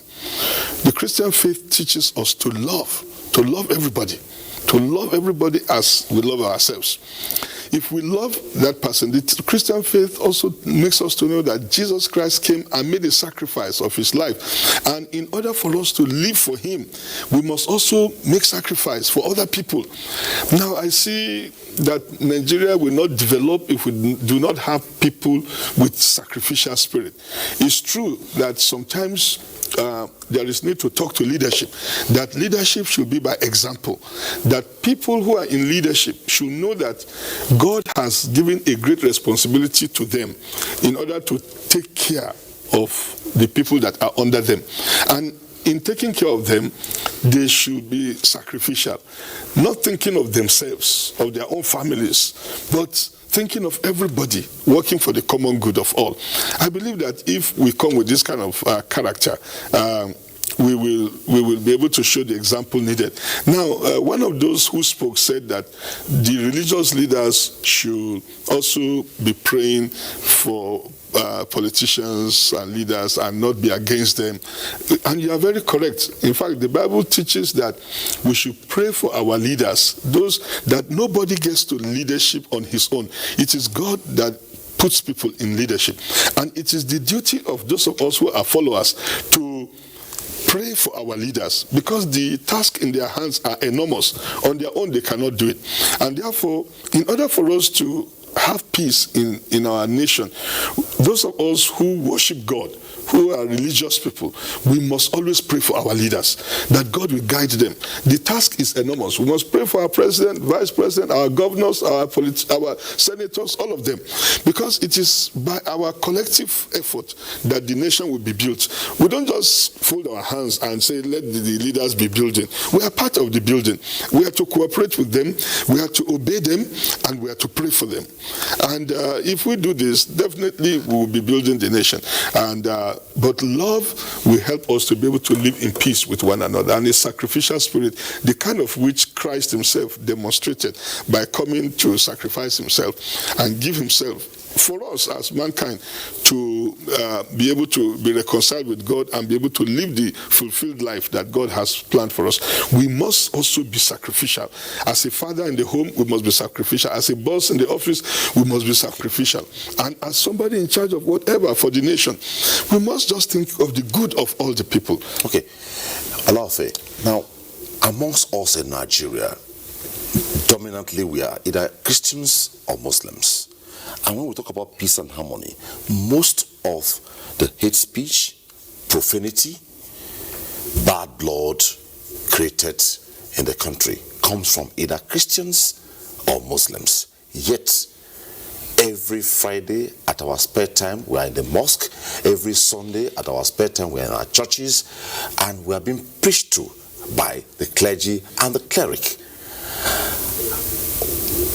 The Christian faith teaches us to love everybody as we love ourselves. If we love that person, the Christian faith also makes us to know that Jesus Christ came and made a sacrifice of his life. And in order for us to live for him, we must also make sacrifice for other people. Now, I see that Nigeria will not develop if we do not have people with sacrificial spirit. It's true that sometimes there is need to talk to leadership. That leadership should be by example. That people who are in leadership should know that God has given a great responsibility to them in order to take care of the people that are under them. And in taking care of them, they should be sacrificial. Not thinking of themselves, of their own families, but thinking of everybody, working for the common good of all. I believe that if we come with this kind of character, we will be able to show the example needed. Now, one of those who spoke said that the religious leaders should also be praying for politicians and leaders and not be against them. And you are very correct. In fact, the Bible teaches that we should pray for our leaders, those that nobody gets to leadership on his own. It is God that puts people in leadership. And it is the duty of those of us who are followers to pray for our leaders, because the task in their hands are enormous. On their own, they cannot do it. And therefore, in order for us to have peace in our nation, those of us who worship God, who are religious people, we must always pray for our leaders, that God will guide them. The task is enormous. We must pray for our president, vice president, our governors, our senators, all of them, because it is by our collective effort that the nation will be built. We don't just fold our hands and say, let the leaders be building. We are part of the building. We have to cooperate with them, we have to obey them, and we have to pray for them. And if we do this, definitely we will be building the nation. And but love will help us to be able to live in peace with one another. And a sacrificial spirit, the kind of which Christ himself demonstrated by coming to sacrifice himself and give himself for us as mankind to be able to be reconciled with God and be able to live the fulfilled life that God has planned for us. We must also be sacrificial. As a father in the home, we must be sacrificial. As a boss in the office, we must be sacrificial. And as somebody in charge of whatever for the nation, we must just think of the good of all the people. Okay, Alaofe, now amongst us in Nigeria, dominantly we are either Christians or Muslims. And when we talk about peace and harmony, most of the hate speech, profanity, bad blood created in the country comes from either Christians or Muslims. Yet, every Friday at our spare time, we are in the mosque. Every Sunday at our spare time, we are in our churches. And we are being preached to by the clergy and the cleric.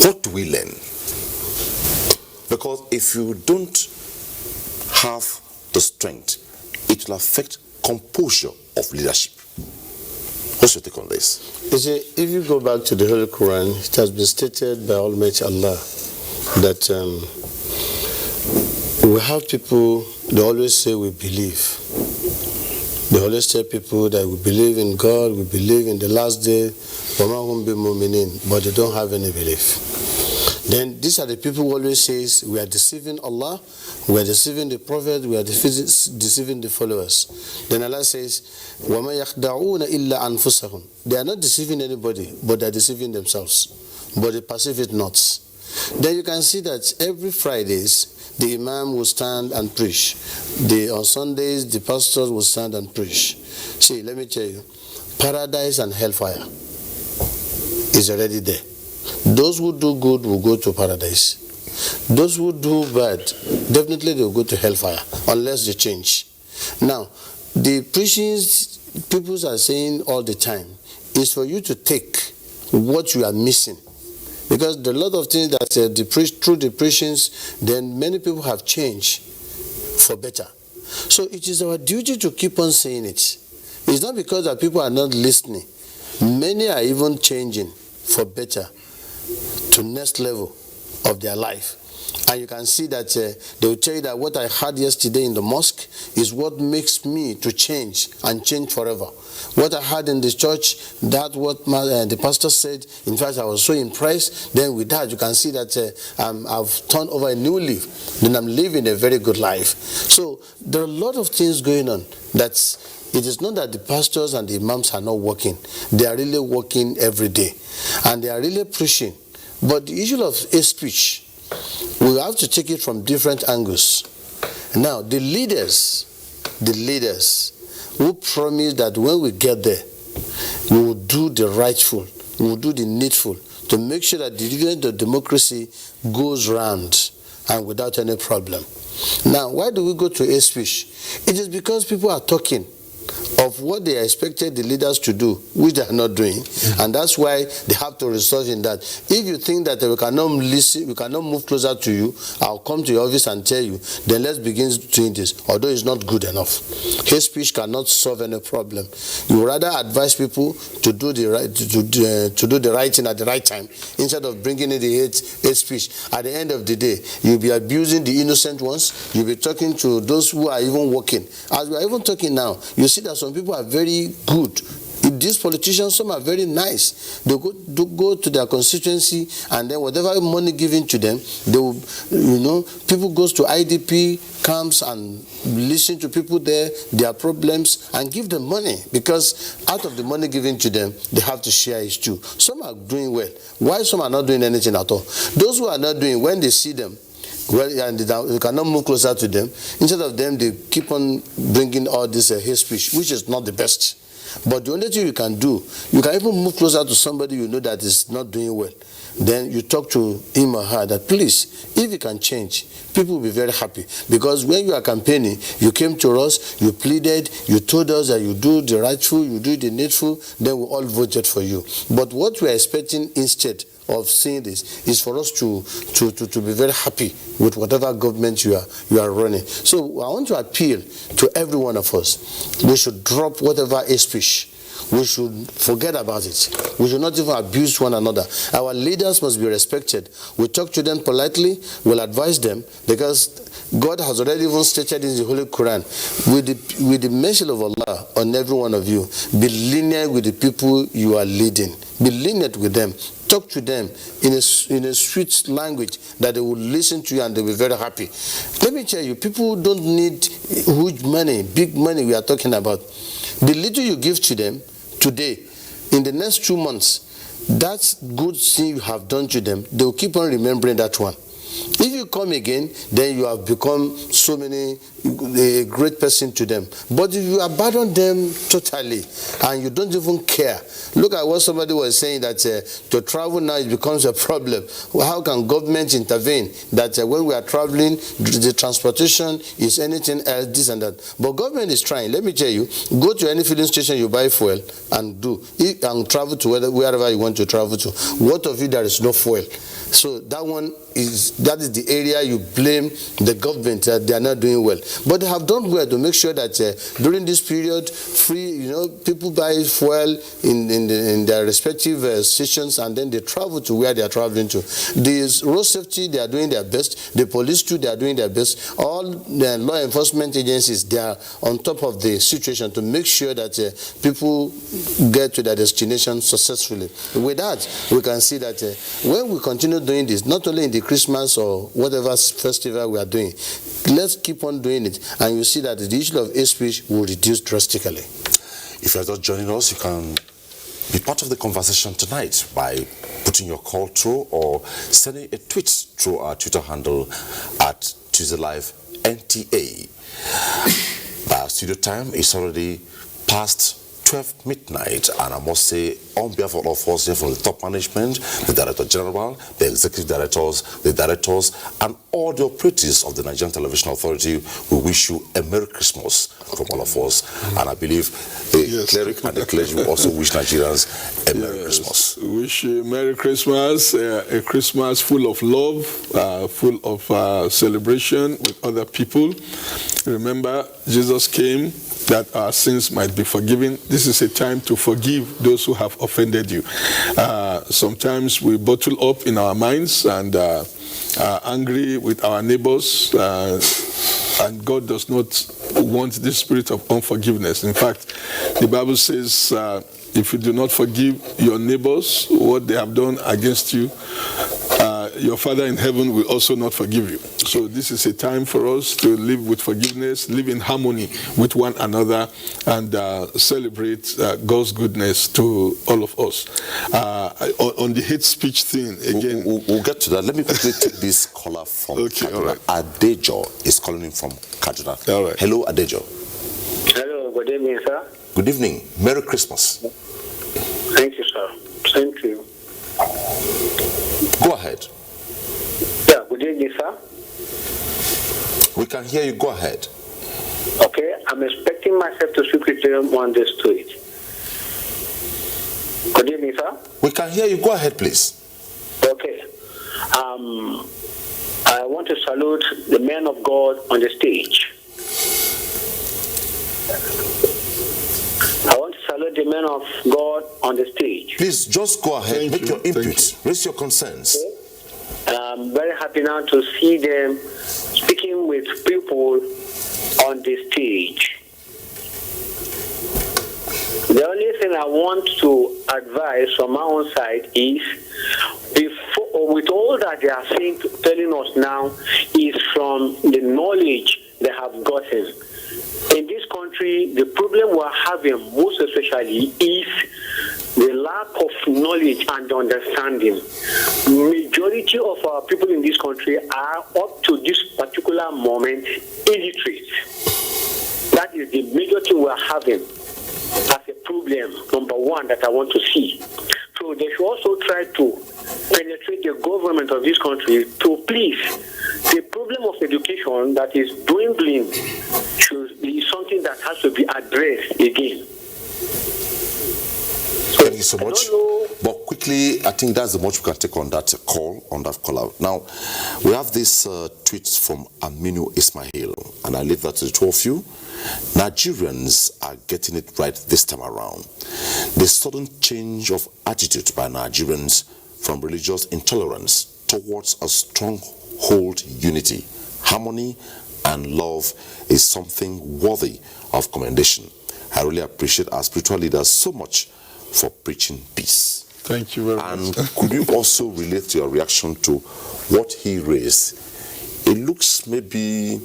What do we learn? Because if you don't have the strength, it will affect composure of leadership. What's your take on this? You see, if you go back to the Holy Quran, it has been stated by Almighty Allah that we have people, they always say we believe. The Holy State people that we believe in God, we believe in the last day, but they don't have any belief. Then these are the people who always says we are deceiving Allah, we are deceiving the Prophet, we are deceiving the followers. Then Allah says, وَمَا يَخْدَعُونَ إِلَّا أَنفُسَهُمْ. They are not deceiving anybody, but they are deceiving themselves. But they perceive it not. Then you can see that every Fridays, the Imam will stand and preach. On Sundays, the pastors will stand and preach. See, let me tell you, paradise and hellfire is already there. Those who do good will go to paradise. Those who do bad, definitely they will go to hellfire, unless they change. Now, the preachings people are saying all the time is for you to take what you are missing. Because there are a lot of things that through the preachings, then many people have changed for better. So it is our duty to keep on saying it. It's not because that people are not listening. Many are even changing for better to next level of their life. And you can see that they will tell you that what I had yesterday in the mosque is what makes me to change and change forever. What I had in the church, that's what the pastor said. In fact, I was so impressed. Then with that, you can see that I've turned over a new leaf. Then I'm living a very good life. So there are a lot of things going on. It is not that the pastors and the imams are not working. They are really working every day. And they are really preaching. But the issue of hate speech, we have to take it from different angles. Now, the leaders who promise that when we get there, we will do the rightful, we will do the needful to make sure that the dividend of democracy goes round and without any problem. Now, why do we go to hate speech? It is because people are talking of what they expected the leaders to do, which they are not doing, and that's why they have to resort in that. If you think that we cannot listen, we cannot move closer to you, I'll come to your office and tell you, then let's begin doing this, although it's not good enough. Hate speech cannot solve any problem. You rather advise people to do the right thing at the right time, instead of bringing in the hate speech. At the end of the day, you'll be abusing the innocent ones, you'll be talking to those who are even working. As we are even talking now, you see that some people are very good. These politicians, some are very nice. They go to their constituency, and then whatever money given to them, they will, people goes to IDP camps and listen to people there, their problems, and give them money, because out of the money given to them, they have to share it too. Some are doing well. Why some are not doing anything at all? Those who are not doing, when they see them, and they cannot move closer to them. Instead of them, they keep on bringing all this hate speech, which is not the best. But the only thing you can do, you can even move closer to somebody you know that is not doing well. Then you talk to him or her that, please, if you can change, people will be very happy. Because when you are campaigning, you came to us, you pleaded, you told us that you do the rightful, you do the needful, then we all voted for you. But what we are expecting instead of seeing this is for us to be very happy with whatever government you are running. So I want to appeal to every one of us. We should drop whatever hate speech. We should forget about it. We should not even abuse one another. Our leaders must be respected. We talk to them politely, we'll advise them, because God has already even stated in the Holy Quran, with the mercy of Allah on every one of you, be lenient with the people you are leading. Be lenient with them. Talk to them in a sweet language that they will listen to you and they will be very happy. Let me tell you, people don't need huge money, big money we are talking about. The little you give to them today, in the next 2 months, that good thing you have done to them, they will keep on remembering that one. If you come again, then you have become a great person to them. But if you abandon them totally and you don't even care, look at what somebody was saying, that to travel now it becomes a problem. Well, how can government intervene that when we are traveling, the transportation is anything else, this and that? But government is trying. Let me tell you, go to any filling station, you buy fuel and travel to wherever you want to travel to. What of it there is no fuel? So that is the area you blame the government that they are not doing well. But they have done well to make sure that during this period, people buy fuel in their respective stations, and then they travel to where they are traveling to. The road safety, they are doing their best. The police too, they are doing their best. All the law enforcement agencies, they are on top of the situation to make sure that people get to their destination successfully. With that, we can see that when we continue doing this, not only in the Christmas or whatever festival we are doing, let's keep on doing it, and you see that the issue of hate speech will reduce drastically. If you're just joining us, you can be part of the conversation tonight by putting your call through or sending a tweet through our Twitter handle at Tuesday Live NTA. By our studio time, it's already past 12 midnight, and I must say, on behalf of all of us here from the top management, the Director General, the Executive Directors, the Directors, and all the operatives of the Nigerian Television Authority, we wish you a Merry Christmas from all of us. And I believe the cleric and the clergy will also wish Nigerians a Merry Christmas. We wish you a Merry Christmas, a Christmas full of love, full of celebration with other people. Remember, Jesus came that our sins might be forgiven. This is a time to forgive those who have offended you. Sometimes we bottle up in our minds and are angry with our neighbors, and God does not want this spirit of unforgiveness. In fact, the Bible says, if you do not forgive your neighbors what they have done against you, your Father in heaven will also not forgive you. So this is a time for us to live with forgiveness, live in harmony with one another, and celebrate God's goodness to all of us. On the hate speech thing, again... We'll get to that. Let me quickly take this caller from Kaduna. Adejo is calling in from Kaduna. Hello, Adejo. Hello, good evening, sir. Good evening. Merry Christmas. Thank you, sir. Thank you. Go ahead. Yeah, good evening, sir. We can hear you. Go ahead. Okay, I'm expecting myself to speak with you on this tweet. Good evening, sir. We can hear you. Go ahead, please. Okay. I want to salute the men of God on the stage. I want to salute the men of God on the stage. Please, just go ahead. Make your input. Raise your concerns. Okay. I'm very happy now to see them speaking with people on the stage. The only thing I want to advise from my own side is, with all that they are saying, telling us now, is from the knowledge they have gotten. In this country, the problem we're having most especially is the lack of knowledge and understanding. Majority of our people in this country are, up to this particular moment, illiterate. That is the major thing we're having as a problem, number one, that I want to see. So they should also try to penetrate the government of this country to please, the problem of education that is dwindling should be something that has to be addressed again. Thank you so much. But quickly, I think that's the much we can take on that call out. Now, we have this tweet from Aminu Ismail, and I leave that to the two of you. Nigerians are getting it right this time around. The sudden change of attitude by Nigerians from religious intolerance towards a stronghold unity, harmony, and love is something worthy of commendation. I really appreciate our spiritual leaders so much for preaching peace. Thank you very much. And could you also relate to your reaction to what he raised? It looks maybe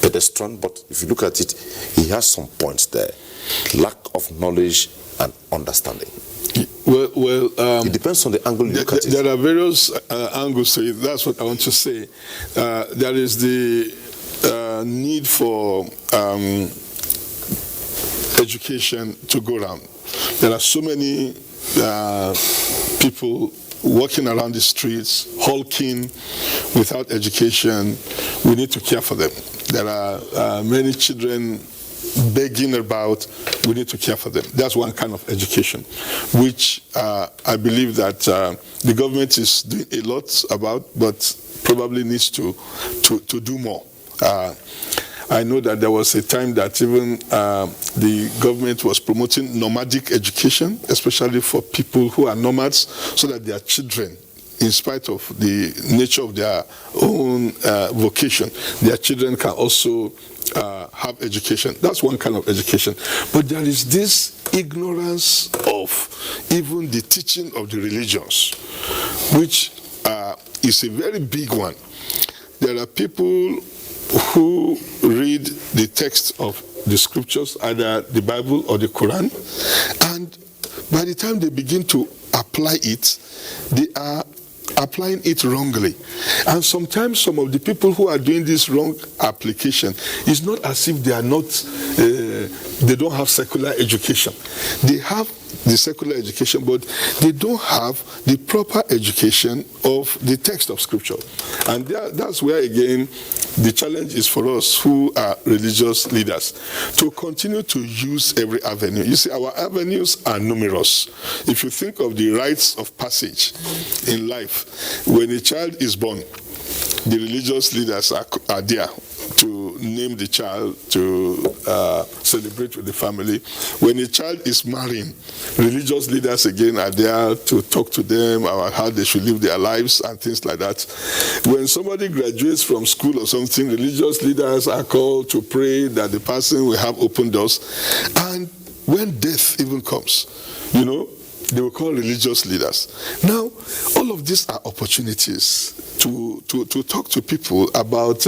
pedestrian, but if you look at it, he has some points there. Lack of knowledge and understanding. Well, it depends on the angle you look at it. There are various angles to it. That's what I want to say. There is the need for education to go around. There are so many people walking around the streets, hulking without education. We need to care for them. There are many children begging about, we need to care for them. That's one kind of education, which I believe that the government is doing a lot about, but probably needs to do more. I know that there was a time that even the government was promoting nomadic education, especially for people who are nomads, so that their children, in spite of the nature of their own vocation, their children can also have education. That's one kind of education. But there is this ignorance of even the teaching of the religions, which is a very big one. There are people who read the text of the scriptures, either the Bible or the Quran, and by the time they begin to apply it, they are applying it wrongly. And sometimes some of the people who are doing this wrong application, it's not as if they are not, they don't have secular education. They have the secular education, but they don't have the proper education of the text of scripture. And that's where, again, the challenge is for us who are religious leaders to continue to use every avenue. You see, our avenues are numerous. If you think of the rites of passage in life, when a child is born, the religious leaders are there to name the child, to celebrate with the family. When a child is marrying, religious leaders again are there to talk to them about how they should live their lives and things like that. When somebody graduates from school or something, religious leaders are called to pray that the person will have open doors. And when death even comes, you know, they will call religious leaders. Now, all of these are opportunities to talk to people about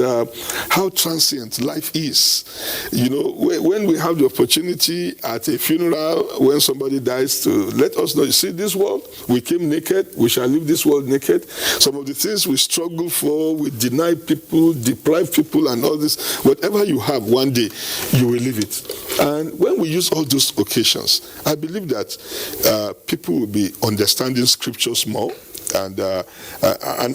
how transient life is. You know, when we have the opportunity at a funeral, when somebody dies, to let us know, you see, this world, we came naked, we shall leave this world naked. Some of the things we struggle for, we deny people, deprive people and all this, whatever you have, one day, you will leave it. And when we use all those occasions, I believe that people will be understanding scriptures more. And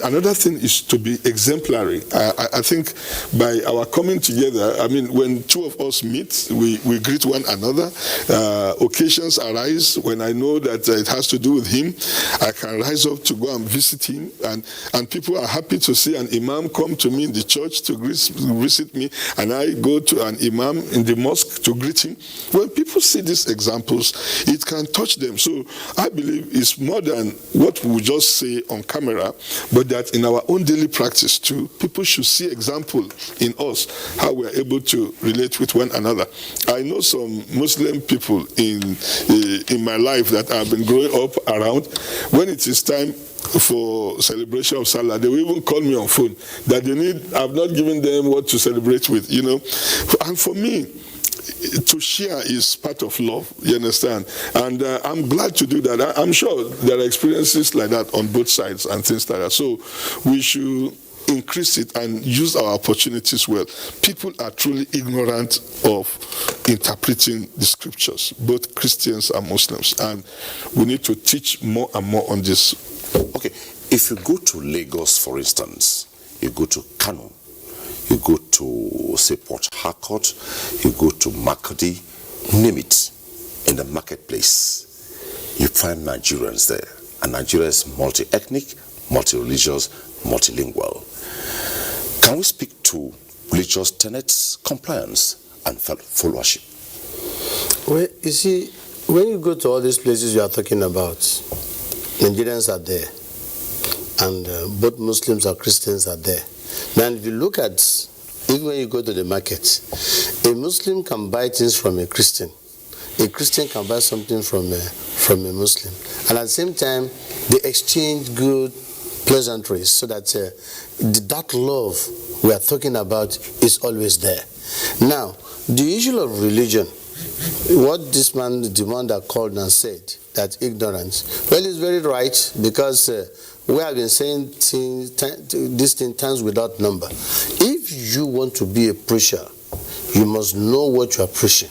another thing is to be exemplary. I think by our coming together, I mean, when two of us meet, we greet one another. Occasions arise when I know that it has to do with him. I can rise up to go and visit him. And people are happy to see an imam come to me in the church to visit me. And I go to an imam in the mosque to greet him. When people see these examples, it can touch them. So I believe it's more than what we just say on camera, but that in our own daily practice too, people should see example in us, how we're able to relate with one another. I know some Muslim people in my life that I've been growing up around. When it is time for celebration of Salah, they will even call me on phone that they need, I've not given them what to celebrate with, you know. And for me, to share is part of love, you understand? And I'm glad to do that. I'm sure there are experiences like that on both sides and things like that. So we should increase it and use our opportunities well. People are truly ignorant of interpreting the scriptures, both Christians and Muslims. And we need to teach more and more on this. Okay, if you go to Lagos, for instance, you go to Kano, you go to, say, Port Harcourt, you go to Makodi, name it, in the marketplace, you find Nigerians there. And Nigeria is multi-ethnic, multi-religious, multilingual. Can we speak to religious tenets, compliance, and followership? Well, you see, when you go to all these places you are talking about, Nigerians are there, and both Muslims and Christians are there. Now, if you look at, even when you go to the market, a Muslim can buy things from a Christian can buy something from a Muslim, and at the same time, they exchange good pleasantries, so that that love we are talking about is always there. Now, the issue of religion, what this man, the one that called and said, that ignorance, well, it's very right, because we have been saying these things times without number. If you want to be a preacher, you must know what you are preaching.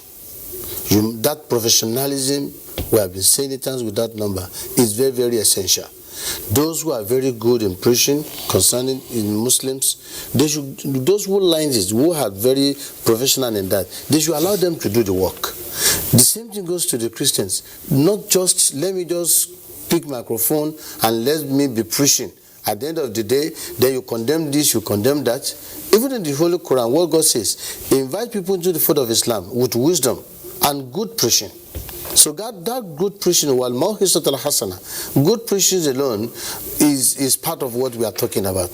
That professionalism, we have been saying it times without number, is very, very essential. Those who are very good in preaching concerning in Muslims, those who learn it, who are very professional in that, they should allow them to do the work. The same thing goes to the Christians. Not just, let me just pick microphone and let me be preaching. At the end of the day, then you condemn this, you condemn that. Even in the Holy Quran, what God says, invite people into the fold of Islam with wisdom and good preaching. So that good preaching, while Mawhisat al-Hasana, good preaching alone is part of what we are talking about.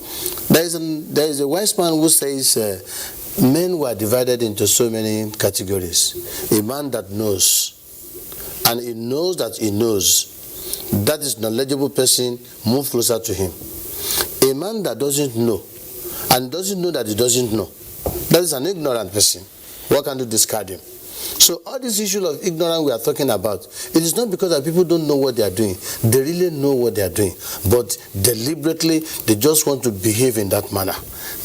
There is a wise man who says, men were divided into so many categories. A man that knows, and he knows that he knows, that is knowledgeable person, move closer to him. A man that doesn't know, and doesn't know that he doesn't know, that is an ignorant person. What can you discard him? So all this issue of ignorance we are talking about, it is not because that people don't know what they are doing. They really know what they are doing. But deliberately, they just want to behave in that manner.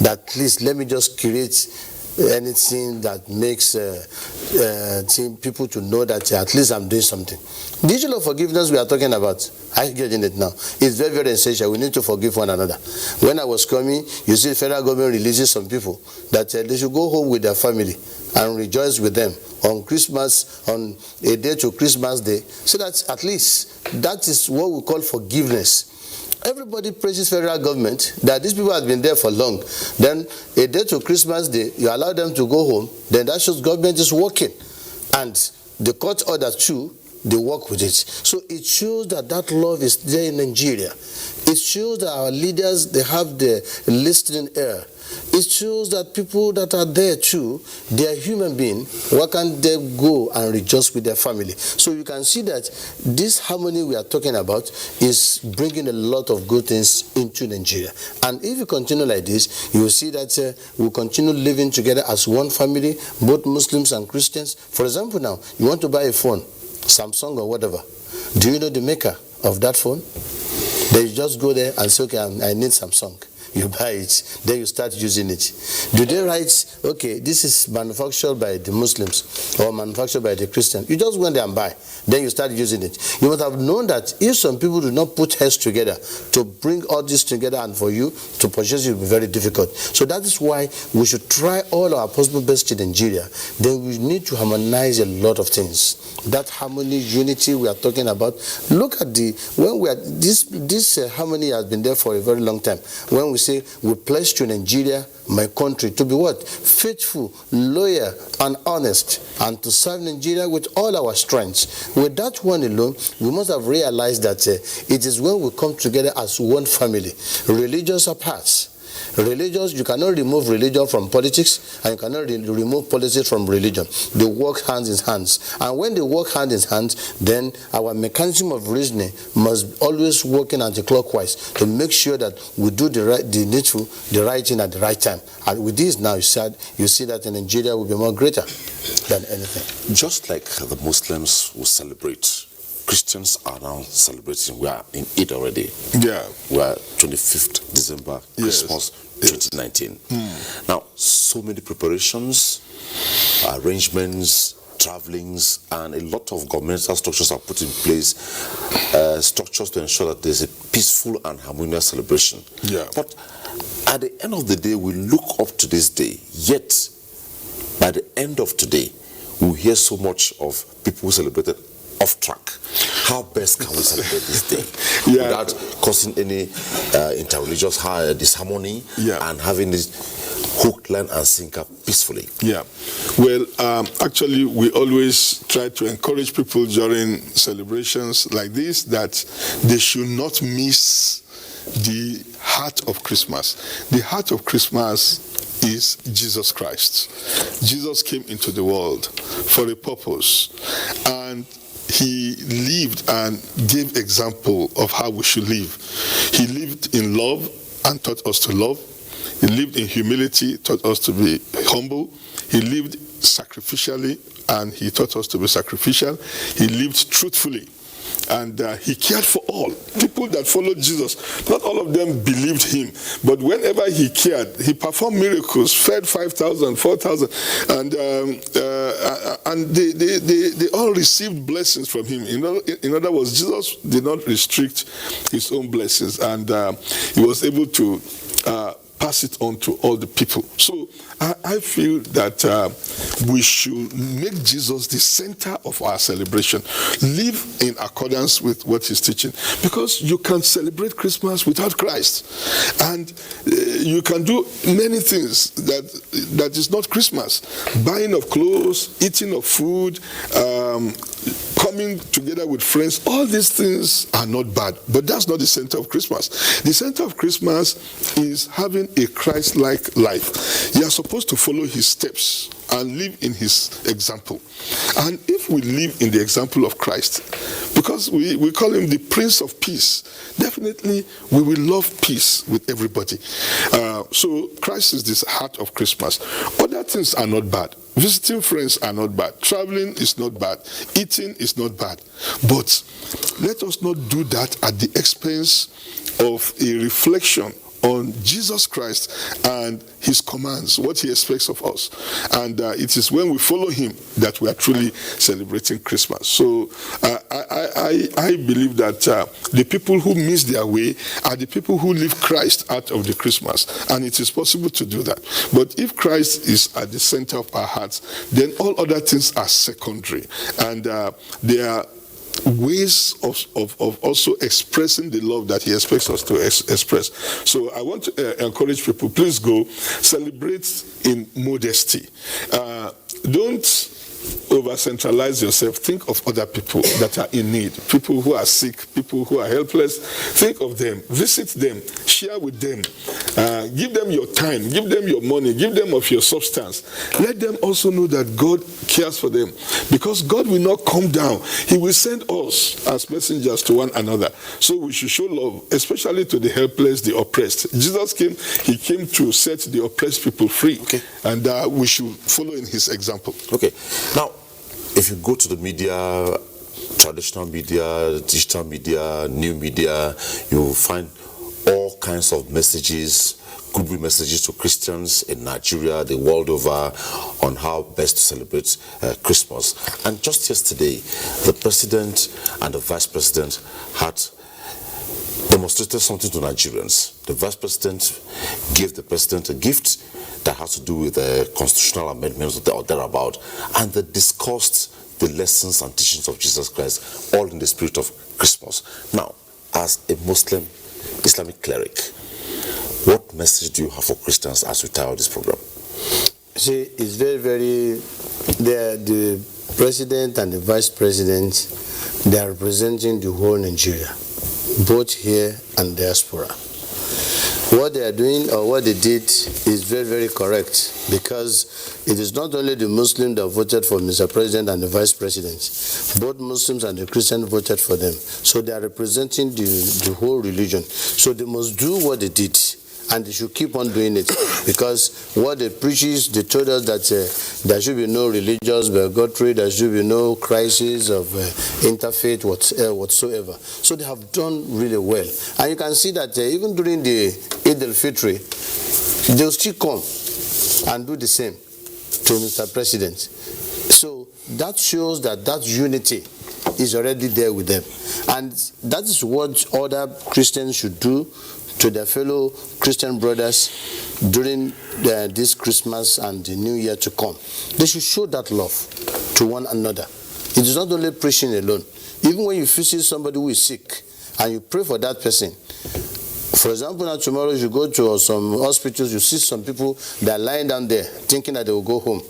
That at least, let me just create anything that makes people to know that at least I'm doing something. The issue of forgiveness we are talking about, I'm getting it now, it's very, very essential. We need to forgive one another. When I was coming, you see the federal government releases some people that they should go home with their family and rejoice with them on Christmas, on a day to Christmas Day, so that at least that is what we call forgiveness. Everybody praises federal government that these people have been there for long. Then a day to Christmas Day, you allow them to go home, then that shows government is working. And the court orders too, they work with it. So it shows that that love is there in Nigeria. It shows that our leaders, they have the listening ear. It shows that people that are there too, they are human beings. Why can't they go and rejoice with their family? So you can see that this harmony we are talking about is bringing a lot of good things into Nigeria. And if you continue like this, you will see that we'll continue living together as one family, both Muslims and Christians. For example now, you want to buy a phone, Samsung or whatever. Do you know the maker of that phone? Then you just go there and say, okay, I need Samsung. You buy it, then you start using it. Do they write, okay, this is manufactured by the Muslims or manufactured by the Christians? You just go there and buy, then you start using it. You must have known that if some people do not put heads together to bring all this together and for you to purchase it will be very difficult. So that is why we should try all our possible best in Nigeria. Then we need to harmonize a lot of things. That harmony, unity we are talking about. Look at this harmony has been there for a very long time. When we say we pledge to Nigeria, my country, to be what? Faithful, loyal, and honest, and to serve Nigeria with all our strength. With that one alone, we must have realized that it is when we come together as one family. Religions apart. Religions, you cannot remove religion from politics, and you cannot remove politics from religion. They work hand in hand. And when they work hand in hand, then our mechanism of reasoning must always work in anti-clockwise to make sure that we do the right thing at the right time. And with this now, you see that in Nigeria will be more greater than anything. Just like the Muslims will celebrate, Christians are now celebrating. We are in Eid already. Yeah. We are 25th December, Christmas 2019. Now, so many preparations, arrangements, travelings, and a lot of governmental structures are put in place, structures to ensure that there's a peaceful and harmonious celebration. Yeah. But at the end of the day, we look up to this day, yet by the end of today, we hear so much of people who celebrated off track. How best can we celebrate this day without causing any interreligious disharmony and having this hook, line, and sinker peacefully? Yeah. Well, actually, we always try to encourage people during celebrations like this that they should not miss the heart of Christmas. The heart of Christmas is Jesus Christ. Jesus came into the world for a purpose, and he lived and gave example of how we should live. He lived in love and taught us to love. He lived in humility, taught us to be humble. He lived sacrificially, and he taught us to be sacrificial. He lived truthfully, and he cared for all. People that followed Jesus, not all of them believed him, but whenever he cared, he performed miracles, fed 5,000, 4,000, and they all received blessings from him. In other words, Jesus did not restrict his own blessings, and he was able to pass it on to all the people. So I feel that we should make Jesus the center of our celebration. Live in accordance with what he's teaching. Because you can celebrate Christmas without Christ. And you can do many things that is not Christmas. Buying of clothes, eating of food, coming together with friends. All these things are not bad. But that's not the center of Christmas. The center of Christmas is having a Christ-like life. You are supposed to follow his steps and live in his example. And if we live in the example of Christ, because we call him the Prince of Peace, definitely we will love peace with everybody. So Christ is the heart of Christmas. Other things are not bad. Visiting friends are not bad. Traveling is not bad. Eating is not bad. But let us not do that at the expense of a reflection on Jesus Christ and his commands, what he expects of us. And it is when we follow him that we are truly celebrating Christmas. So I believe that the people who miss their way are the people who leave Christ out of the Christmas. And it is possible to do that. But if Christ is at the center of our hearts, then all other things are secondary. And they are ways of also expressing the love that he expects us to express. So I want to encourage people, please go celebrate in modesty. Don't over-centralize yourself. Think of other people that are in need, people who are sick, people who are helpless. Think of them, visit them, share with them, give them your time, give them your money, give them of your substance. Let them also know that God cares for them, because God will not come down. He will send us as messengers to one another. So we should show love, especially to the helpless, the oppressed. Jesus came, he came to set the oppressed people free. Okay. And we should follow in his example. Okay. Now, if you go to the media, traditional media, digital media, new media, you will find all kinds of messages, goodwill messages to Christians in Nigeria, the world over, on how best to celebrate Christmas. And just yesterday, the president and the vice president had demonstrated something to Nigerians. The vice president gave the president a gift that has to do with the constitutional amendments or thereabout, and they discussed the lessons and teachings of Jesus Christ, all in the spirit of Christmas. Now, as a Muslim Islamic cleric, what message do you have for Christians as we tie out this program? See, it's very, the president and the vice president, they are representing the whole Nigeria, both here and diaspora. What they are doing or what they did is very correct, because it is not only the Muslim that voted for Mr. President and the Vice President. Both Muslims and the Christians voted for them. So they are representing the whole religion. So they must do what they did, and they should keep on doing it, because what they preach is, they told us that there should be no religious bigotry, there should be no crisis of interfaith whatsoever. So they have done really well. And you can see that even during the Eid al-Fitr, they'll still come and do the same to Mr. President. So that shows that unity is already there with them. And that is what other Christians should do to their fellow Christian brothers during this Christmas and the New Year to come. They should show that love to one another. It is not only preaching alone. Even when you visit somebody who is sick and you pray for that person. For example, now tomorrow you go to some hospitals, you see some people that are lying down there thinking that they will go home.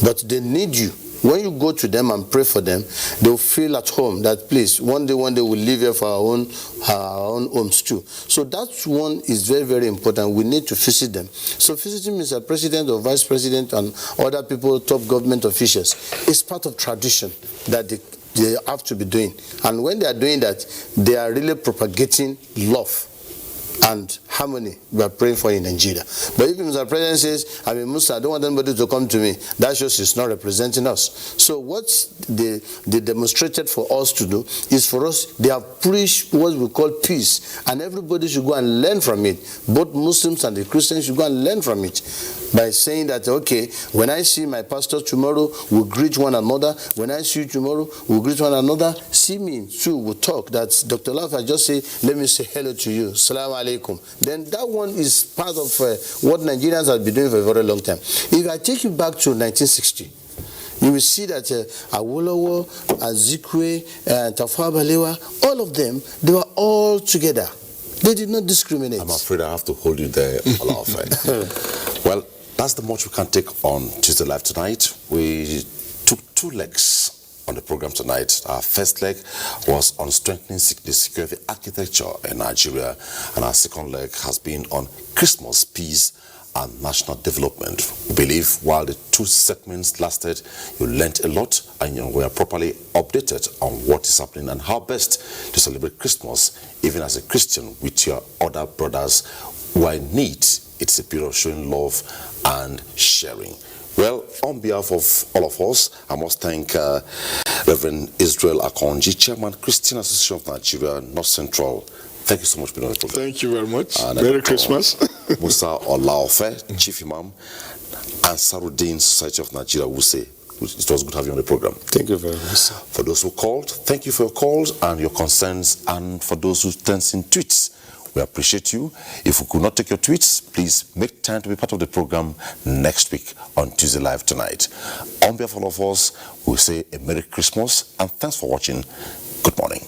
But they need you. When you go to them and pray for them, they will feel at home that, please, one day we'll live here for our own homes too. So that one is very important. We need to visit them. So visiting Mr. President or Vice President and other people, top government officials, is part of tradition that they have to be doing. And when they are doing that, they are really propagating love and harmony we are praying for in Nigeria. But if Mr. President says, I'm a Muslim, I don't want anybody to come to me, that shows he's not representing us. So what they demonstrated for us to do is for us, they have preached what we call peace, and everybody should go and learn from it. Both Muslims and the Christians should go and learn from it by saying that, okay, when I see my pastor tomorrow, we'll greet one another. When I see you tomorrow, we'll greet one another. See me too, we'll talk. That's Dr. Lafa just say, let me say hello to you. Salaam alaikum. Then that one is part of what Nigerians have been doing for a very long time. If I take you back to 1960, you will see that Awolowo, Azikwe, Tafawa Balewa, all of them, they were all together. They did not discriminate. I'm afraid I have to hold you there, Olaofe. Well, that's the much we can take on Tuesday Live tonight. We took 2 legs on the program tonight. Our first leg was on strengthening the security architecture in Nigeria, and our second leg has been on Christmas, peace, and national development. We believe while the 2 segments lasted, you learned a lot and you were properly updated on what is happening and how best to celebrate Christmas, even as a Christian, with your other brothers who are in need. It's a period of showing love and sharing. Well, on behalf of all of us, I must thank Reverend Israel Akonji, Chairman, Christian Association of Nigeria, North Central. Thank you so much for being on the program. Thank you very much. Merry Christmas. Musa Olaofe, Chief Imam, and Saruddin Society of Nigeria, who say it was good to have you on the program. Thank you very much, sir. For those who called, thank you for your calls and your concerns, and for those who sent in tweets, we appreciate you. If we could not take your tweets, please make time to be part of the program next week on Tuesday Live tonight. On behalf of all of us, we say a Merry Christmas and thanks for watching. Good morning.